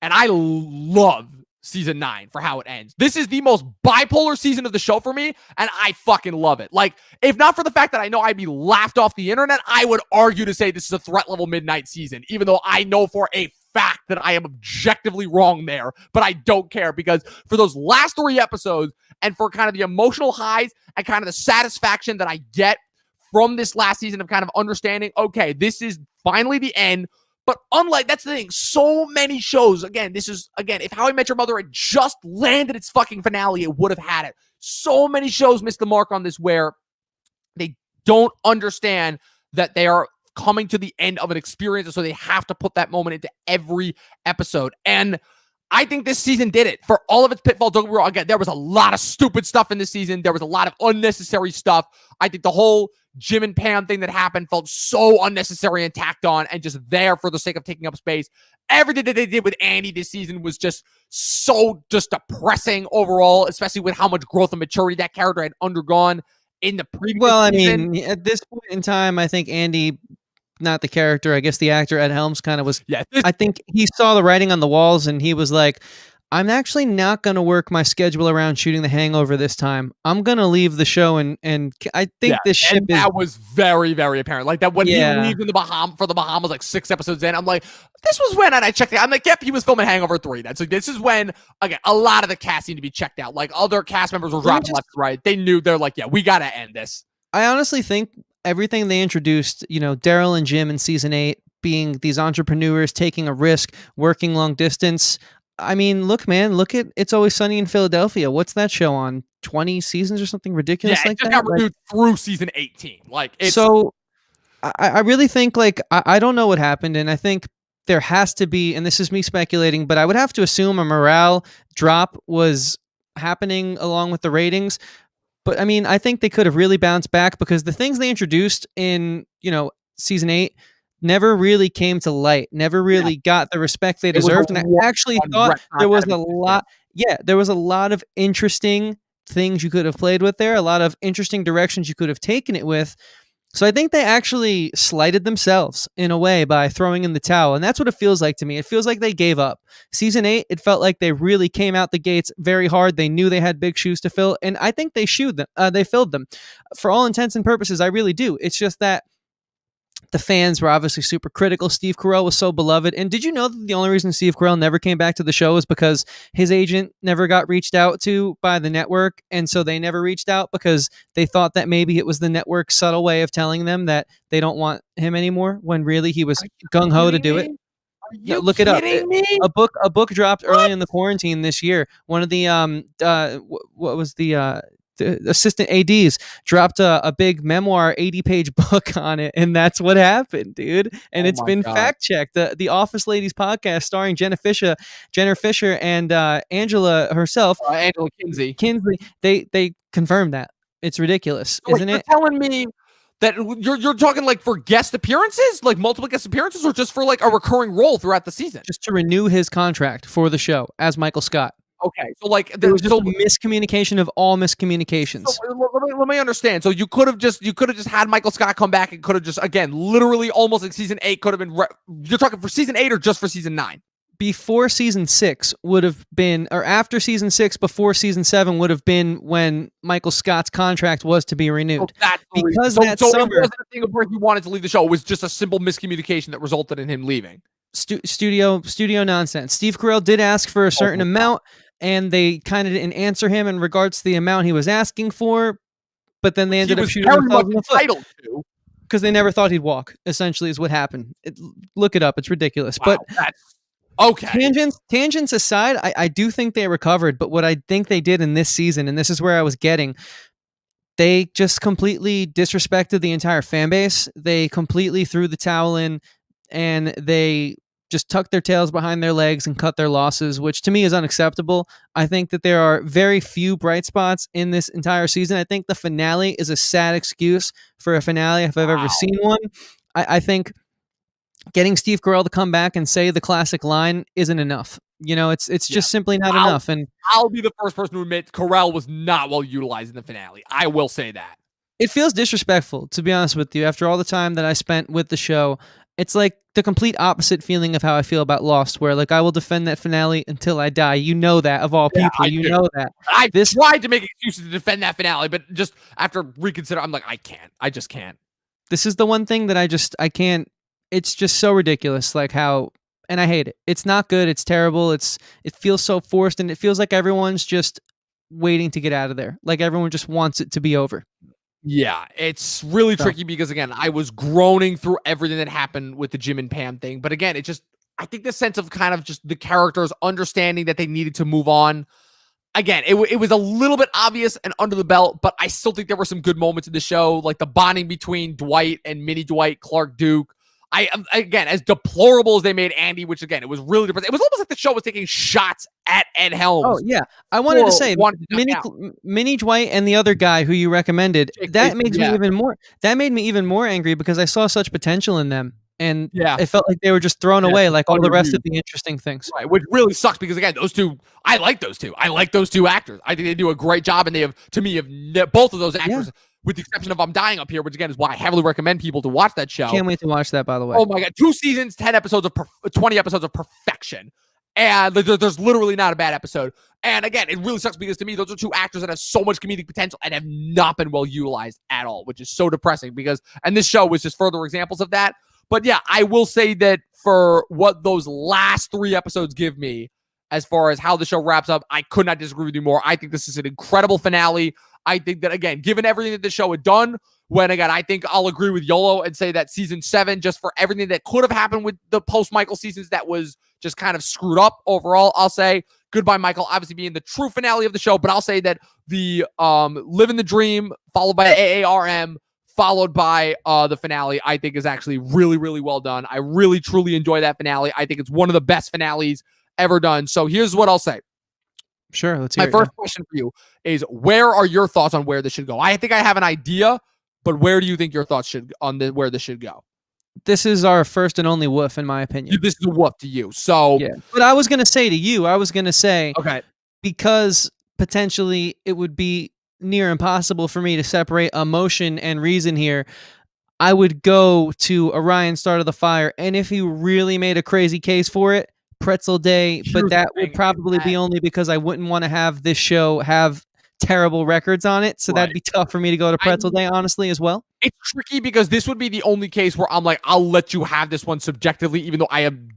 And I love season 9 for how it ends. This is the most bipolar season of the show for me, and I fucking love it. Like, if not for the fact that I know I'd be laughed off the internet, I would argue to say this is a threat level midnight season, even though I know for a fact that I am objectively wrong there, but I don't care, because for those last 3 episodes and for kind of the emotional highs and kind of the satisfaction that I get from this last season of kind of understanding, okay, this is finally the end. But unlike, that's the thing, so many shows, if How I Met Your Mother had just landed its fucking finale, it would have had it. So many shows missed the mark on this where they don't understand that they are coming to the end of an experience, and so they have to put that moment into every episode. And I think this season did it. For all of its pitfalls, don't get me wrong, again, there was a lot of stupid stuff in this season. There was a lot of unnecessary stuff. I think the whole Jim and Pam thing that happened felt so unnecessary and tacked on and just there for the sake of taking up space. Everything that they did with Andy this season was just so depressing overall, especially with how much growth and maturity that character had undergone in the previous season. At this point in time, I think Andy, not the character, I guess the actor Ed Helms kind of was. Yeah, I think he saw the writing on the walls and he was like, I'm actually not going to work my schedule around shooting The Hangover this time. I'm going to leave the show, and I think this ship is... That was very, very apparent. Like that when he leaves in the Bahamas, like 6 episodes in, I'm like, this was when, and I checked it. I'm like, yep, he was filming Hangover 3. That's like, this is when, again, a lot of the cast seemed to be checked out. Like other cast members were dropped left and right. They knew, they're like, yeah, we got to end this. I honestly think everything they introduced, Daryl and Jim in season 8 being these entrepreneurs, taking a risk, working long distance. I mean, look at It's Always Sunny in Philadelphia. What's that show on? 20 seasons or something ridiculous like that? Yeah, it just got renewed through season 18. Like, it's... So I really think, like, I don't know what happened, and I think there has to be, and this is me speculating, but I would have to assume a morale drop was happening along with the ratings. But I mean, I think they could have really bounced back because the things they introduced in, season 8 never really came to light, never really got the respect they deserved. And I actually thought there was a lot of interesting things you could have played with there, a lot of interesting directions you could have taken it with. So I think they actually slighted themselves in a way by throwing in the towel. And that's what it feels like to me. It feels like they gave up. Season 8, it felt like they really came out the gates very hard. They knew they had big shoes to fill. And I think they filled them. For all intents and purposes, I really do. It's just that the fans were obviously super critical. Steve Carell was so beloved. And did you know that the only reason Steve Carell never came back to the show is because his agent never got reached out to by the network? And so they never reached out because they thought that maybe it was the network's subtle way of telling them that they don't want him anymore, when really he was gung-ho to do it. Look it up. A book dropped early in the quarantine this year. One of the the assistant ADs dropped a big memoir, 80-page book on it, and that's what happened, dude. And it's been fact-checked. The Office Ladies podcast starring Jenna Fisher, and Angela herself, Angela Kinsey. They confirmed that. It's ridiculous, isn't it? You're telling me that you're talking like for guest appearances, like multiple guest appearances, or just for like a recurring role throughout the season? Just to renew his contract for the show as Michael Scott. Okay, so like it was just a miscommunication of all miscommunications. So, let me understand. So you could have just had Michael Scott come back and could have just, again, literally almost like season 8 could have been. You're talking for season 8 or just for season 9? Before season 6 would have been, or after season 6, before season 7 would have been when Michael Scott's contract was to be renewed. Because that summer, it wasn't a thing of where he wanted to leave the show. It was just a simple miscommunication that resulted in him leaving. Studio nonsense. Steve Carell did ask for a certain amount, and they kind of didn't answer him in regards to the amount he was asking for. But then they ended up shooting themselves in the foot because they never thought he'd walk. Essentially, is what happened. Look it up; it's ridiculous. Wow, but that's okay. Tangents aside, I do think they recovered. But what I think they did in this season, and this is where I was getting, they just completely disrespected the entire fan base. They completely threw the towel in, and they just tucked their tails behind their legs and cut their losses, which to me is unacceptable. I think that there are very few bright spots in this entire season. I think the finale is a sad excuse for a finale if I've ever seen one. I think getting Steve Carell to come back and say the classic line isn't enough. You know, it's just simply not enough. And I'll be the first person to admit Carell was not well utilized in the finale. I will say that. It feels disrespectful, to be honest with you. After all the time that I spent with the show, it's like the complete opposite feeling of how I feel about Lost, where like I will defend that finale until I die. You know that, of all people. You know that. I tried to make excuses to defend that finale, but just after reconsider, I'm like, I can't. I just can't. This is the one thing that I can't. It's just so ridiculous, like how, and I hate it. It's not good. It's terrible. It feels so forced, and it feels like everyone's just waiting to get out of there. Like everyone just wants it to be over. Yeah, it's really tricky because, again, I was groaning through everything that happened with the Jim and Pam thing. But again, I think the sense of kind of just the characters understanding that they needed to move on. Again, it was a little bit obvious and under the belt, but I still think there were some good moments in the show, like the bonding between Dwight and mini Dwight, Clark Duke. Again, as deplorable as they made Andy, which again, it was really depressing. It was almost like the show was taking shots at Ed Helms. Oh yeah, I wanted to say mini Dwight and the other guy who you recommended. That made me even more. That made me even more angry because I saw such potential in them, and it felt like they were just thrown away, like all the rest of the interesting things. Right, which really sucks because again, those two, I like those two. I like those two actors. I think they do a great job, and they have, to me, both of those actors. Yeah. With the exception of I'm Dying Up Here, which again is why I heavily recommend people to watch that show. Can't wait to watch that, by the way. Oh my God. 2 seasons, 10 episodes of 20 episodes of perfection. And there's literally not a bad episode. And again, it really sucks because to me, those are two actors that have so much comedic potential and have not been well utilized at all, which is so depressing and this show was just further examples of that. But yeah, I will say that for what those last 3 episodes give me, as far as how the show wraps up, I could not disagree with you more. I think this is an incredible finale. I think that, again, given everything that the show had done, when, again, I think I'll agree with YOLO and say that season 7, just for everything that could have happened with the post-Michael seasons that was just kind of screwed up overall, I'll say goodbye, Michael, obviously being the true finale of the show, but I'll say that the Living the Dream, followed by AARM, followed by the finale, I think is actually really, really well done. I really, truly enjoy that finale. I think it's one of the best finales ever done. So here's what I'll say. Sure, let's hear My first question for you is, where are your thoughts on where this should go? I think I have an idea, but where do you think your thoughts should on where this should go? This is our first and only woof, in my opinion. This is a woof to you. So, yeah. But I was going to say to you, okay, because potentially it would be near impossible for me to separate emotion and reason here, I would go to Orion Start of the Fire. And if you really made a crazy case for it, Pretzel Day, but that would probably be only because I wouldn't want to have this show have terrible records on it. So that'd be tough for me to go to Pretzel Day, honestly, as well. It's tricky because this would be the only case where I'm like, I'll let you have this one subjectively, even though I am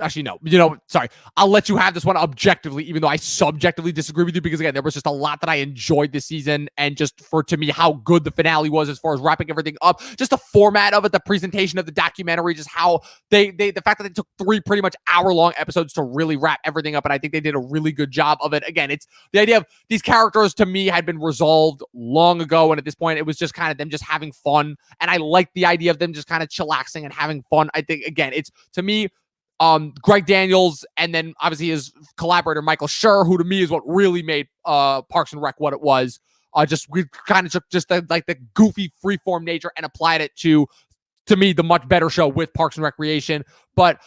actually, no. Sorry. I'll let you have this one objectively, even though I subjectively disagree with you, because again, there was just a lot that I enjoyed this season, and just to me, how good the finale was as far as wrapping everything up, just the format of it, the presentation of the documentary, just how the fact that they took 3 pretty much hour-long episodes to really wrap everything up, and I think they did a really good job of it. Again, it's the idea of these characters, to me, had been resolved long ago, and at this point, it was just kind of them just having fun, and I like the idea of them just kind of chillaxing and having fun. I think, again, it's, to me, Greg Daniels, and then obviously his collaborator Michael Schur, who to me is what really made Parks and Rec what it was. We kind of took just the goofy freeform nature and applied it to me, the much better show with Parks and Recreation. But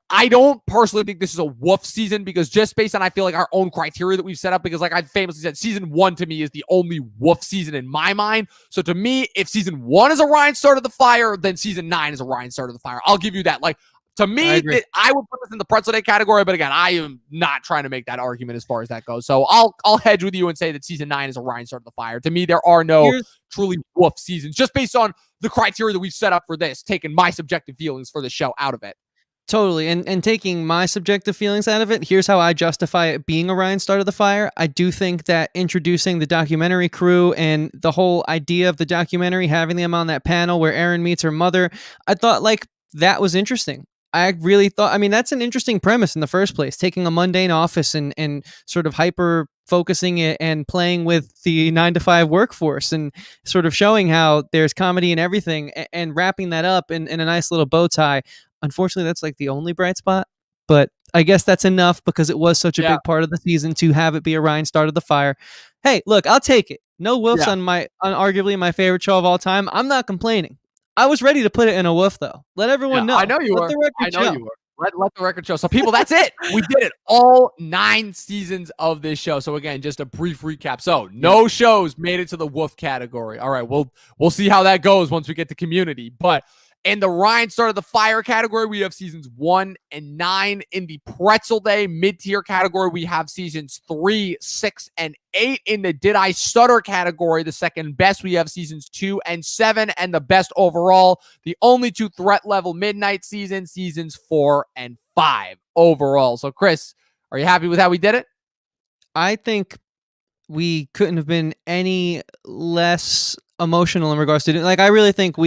I don't personally think this is a woof season because just based on, I feel like, our own criteria that we've set up, because like I famously said, season 1 to me is the only woof season in my mind. So to me, if season 1 is a Ryan started the fire, then season 9 is a Ryan started the fire. I'll give you that. Like, to me, I would put this in the pretzel day category, but again, I am not trying to make that argument as far as that goes. So I'll hedge with you and say that season 9 is a Ryan started the fire. To me, there are no truly woof seasons, just based on the criteria that we've set up for this, taking my subjective feelings for the show out of it. Totally. And taking my subjective feelings out of it, here's how I justify it being a Ryan started the fire. I do think that introducing the documentary crew and the whole idea of the documentary, having them on that panel where Erin meets her mother, I thought like that was interesting. I really thought, I mean, that's an interesting premise in the first place, taking a mundane office and sort of hyper focusing it and playing with the 9-to-5 workforce and sort of showing how there's comedy and everything and wrapping that up in a nice little bow tie. Unfortunately, that's like the only bright spot, but I guess that's enough because it was such a big part of the season to have it be a Ryan started the fire. Hey, look, I'll take it. No woofs on arguably my favorite show of all time. I'm not complaining. I was ready to put it in a woof, though. Let everyone know. I know you were. I know you were. Let the record show. So, people, that's it. We did it. All 9 seasons of this show. So, again, just a brief recap. So, no shows made it to the woof category. All right, we'll see how that goes once we get to Community. But in the Ryan started the fire category, we have seasons 1 and 9. In the pretzel day mid-tier category, we have seasons 3, 6, and 8. In the did I stutter category, the second best, we have seasons 2 and 7. And the best overall, the only 2 threat level midnight seasons, seasons 4 and 5 overall. So, Chris, are you happy with how we did it? I think we couldn't have been any less emotional in regards to it. Like, I really think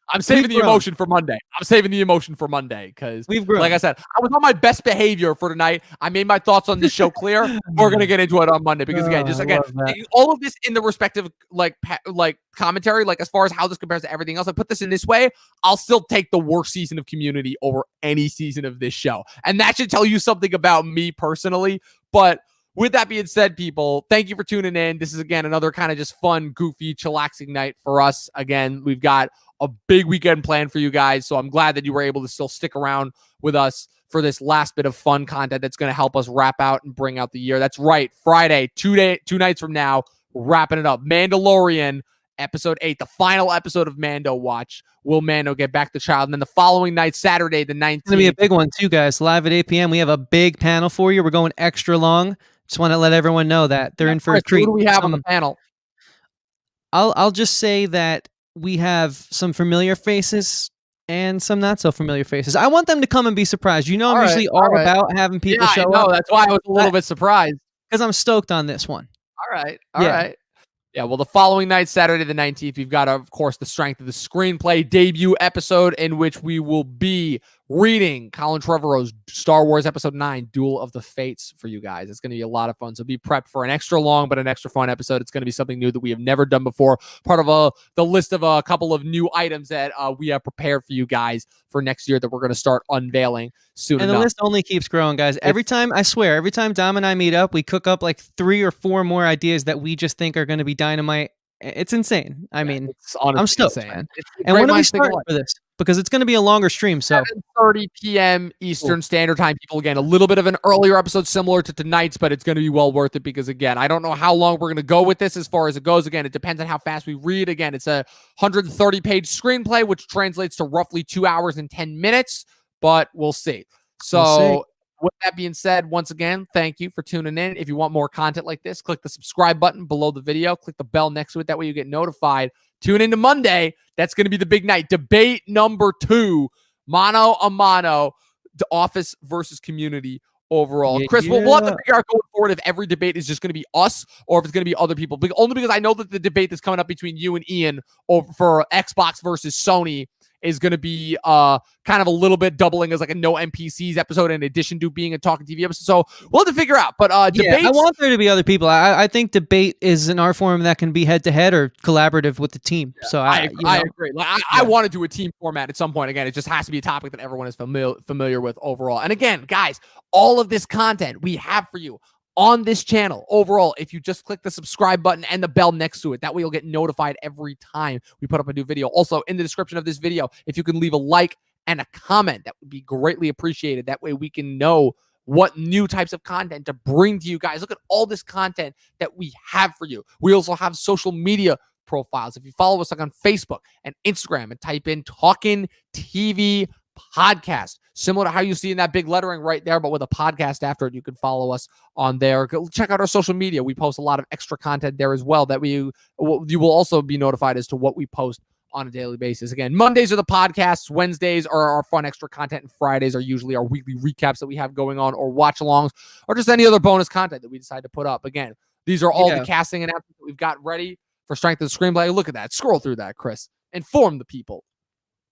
I'm saving the emotion for Monday. Because, like I said, I was on my best behavior for tonight. I made my thoughts on this show clear. We're going to get into it on Monday because, again, taking all of this in the respective like commentary, like as far as how this compares to everything else, I put this in this way, I'll still take the worst season of Community over any season of this show. And that should tell you something about me personally. But with that being said, people, thank you for tuning in. This is, again, another kind of just fun, goofy, chillaxing night for us. Again, we've got a big weekend planned for you guys, so I'm glad that you were able to still stick around with us for this last bit of fun content that's going to help us wrap out and bring out the year. That's right, Friday, 2 nights from now, we're wrapping it up. Mandalorian, episode 8, the final episode of Mando Watch. Will Mando get back the child? And then the following night, Saturday, the 19th. It's going to be a big one, too, guys. Live at 8 p.m. We have a big panel for you. We're going extra long. Just want to let everyone know that they're in for a treat. Who do we have on the panel? I'll just say that we have some familiar faces and some not so familiar faces. I want them to come and be surprised. You know, I'm usually all about having people show up. That's why I was a little bit surprised. Because I'm stoked on this one. All right. Yeah, well, the following night, Saturday the 19th, we've got, of course, the Strength of the Screenplay debut episode in which we will be reading Colin Trevorrow's Star Wars Episode 9, Duel of the Fates for you guys. It's going to be a lot of fun, so be prepped for an extra long but an extra fun episode. It's going to be something new that we have never done before, part of the list of a couple of new items that we have prepared for you guys for next year that we're going to start unveiling soon enough. And the list only keeps growing, guys. Every time Dom and I meet up, we cook up like 3 or 4 more ideas that we just think are going to be dynamite. It's insane. I mean, I'm stoked, man. And when do we start for this? Because it's going to be a longer stream. So 7:30 p.m. Eastern Standard Time. People, again, a little bit of an earlier episode similar to tonight's, but it's going to be well worth it because, again, I don't know how long we're going to go with this as far as it goes. Again, it depends on how fast we read. Again, it's a 130-page screenplay, which translates to roughly 2 hours and 10 minutes, but we'll see. So with that being said, once again, thank you for tuning in. If you want more content like this, click the subscribe button below the video. Click the bell next to it. That way you get notified. Tune into Monday. That's going to be the big night. Debate number 2, mano a mano, the Office versus Community overall. Chris, we'll have to figure out going forward if every debate is just going to be us or if it's going to be other people. Only because I know that the debate that's coming up between you and Ian for Xbox versus Sony is going to be kind of a little bit doubling as like a no NPCs episode in addition to being a Talkin TV episode. So we'll have to figure out. But debates, I want there to be other people. I think debate is an art form that can be head to head or collaborative with the team. So I agree. Like, I want to do a team format at some point. Again, it just has to be a topic that everyone is familiar with overall. And again, guys, all of this content we have for you on this channel overall, if you just click the subscribe button and the bell next to it, that way you'll get notified every time we put up a new video. Also, in the description of this video, if you can leave a like and a comment. That would be greatly appreciated. That way we can know what new types of content to bring to you guys. Look at all this content that we have for you. We also have social media profiles. If you follow us on Facebook and Instagram and type in Talkin TV Podcast, similar to how you see in that big lettering right there, but with a podcast after it, you can follow us on there. Go check out our social media. We post a lot of extra content there as well that you will also be notified as to what we post on a daily basis. Again, Mondays are the podcasts, Wednesdays are our fun extra content, and Fridays are usually our weekly recaps that we have going on, or watch alongs, or just any other bonus content that we decide to put up. Again, these are all the casting announcements that we've got ready for Strength of the Screenplay. Look at that. Scroll through that, Chris. Inform the people.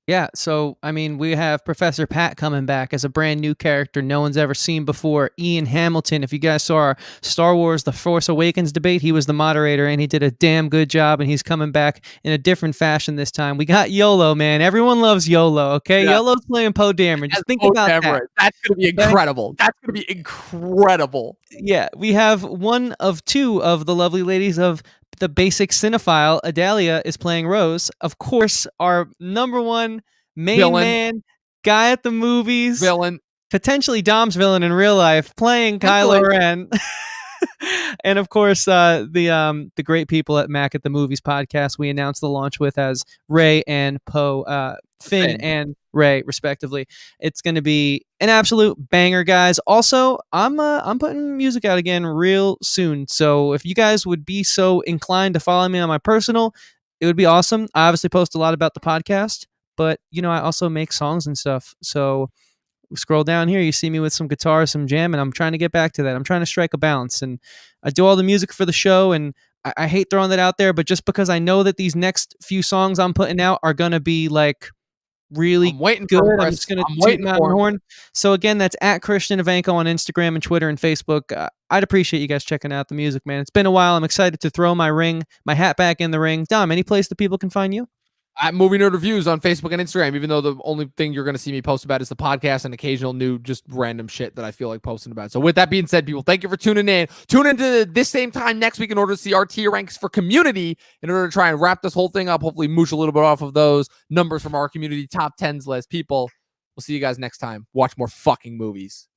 Yeah, so, I mean, we have Professor Pat coming back as a brand new character no one's ever seen before. Ian Hamilton, if you guys saw our Star Wars The Force Awakens debate, he was the moderator, and he did a damn good job, and he's coming back in a different fashion this time. We got YOLO, man. Everyone loves YOLO, okay? Yeah. YOLO's playing Poe Dameron. Just think about that. That's going to be incredible. That's going to be incredible. Yeah, we have one of two of the lovely ladies of the basic cinephile. Adalia is playing Rose. Of course, our number one main villain. Man, guy at the movies. Villain. Potentially Dom's villain in real life, playing Kylo Ren. And of course, the great people at Mac at the Movies podcast we announced the launch with as Ray and Poe, Finn and Ray, respectively. It's going to be an absolute banger, guys. Also, I'm putting music out again real soon. So if you guys would be so inclined to follow me on my personal, it would be awesome. I obviously post a lot about the podcast, but I also make songs and stuff. So scroll down here, you see me with some guitar, some jam, and I'm trying to get back to that. I'm trying to strike a balance, and I do all the music for the show, and I hate throwing that out there, but just because I know that these next few songs I'm putting out are going to be like really good, I'm just going to toot my horn. So again, that's at Christian Ivanko on Instagram and Twitter and Facebook. I'd appreciate you guys checking out the music, man. It's been a while. I'm excited to throw my hat back in the ring. Dom, any place that people can find you? At Movie Nerd Reviews on Facebook and Instagram, even though the only thing you're going to see me post about is the podcast and occasional new just random shit that I feel like posting about. So with that being said, people, thank you for tuning in. Tune into this same time next week in order to see our tier ranks for community, in order to try and wrap this whole thing up, hopefully mooch a little bit off of those numbers from our community top 10s list. People, we'll see you guys next time. Watch more fucking movies.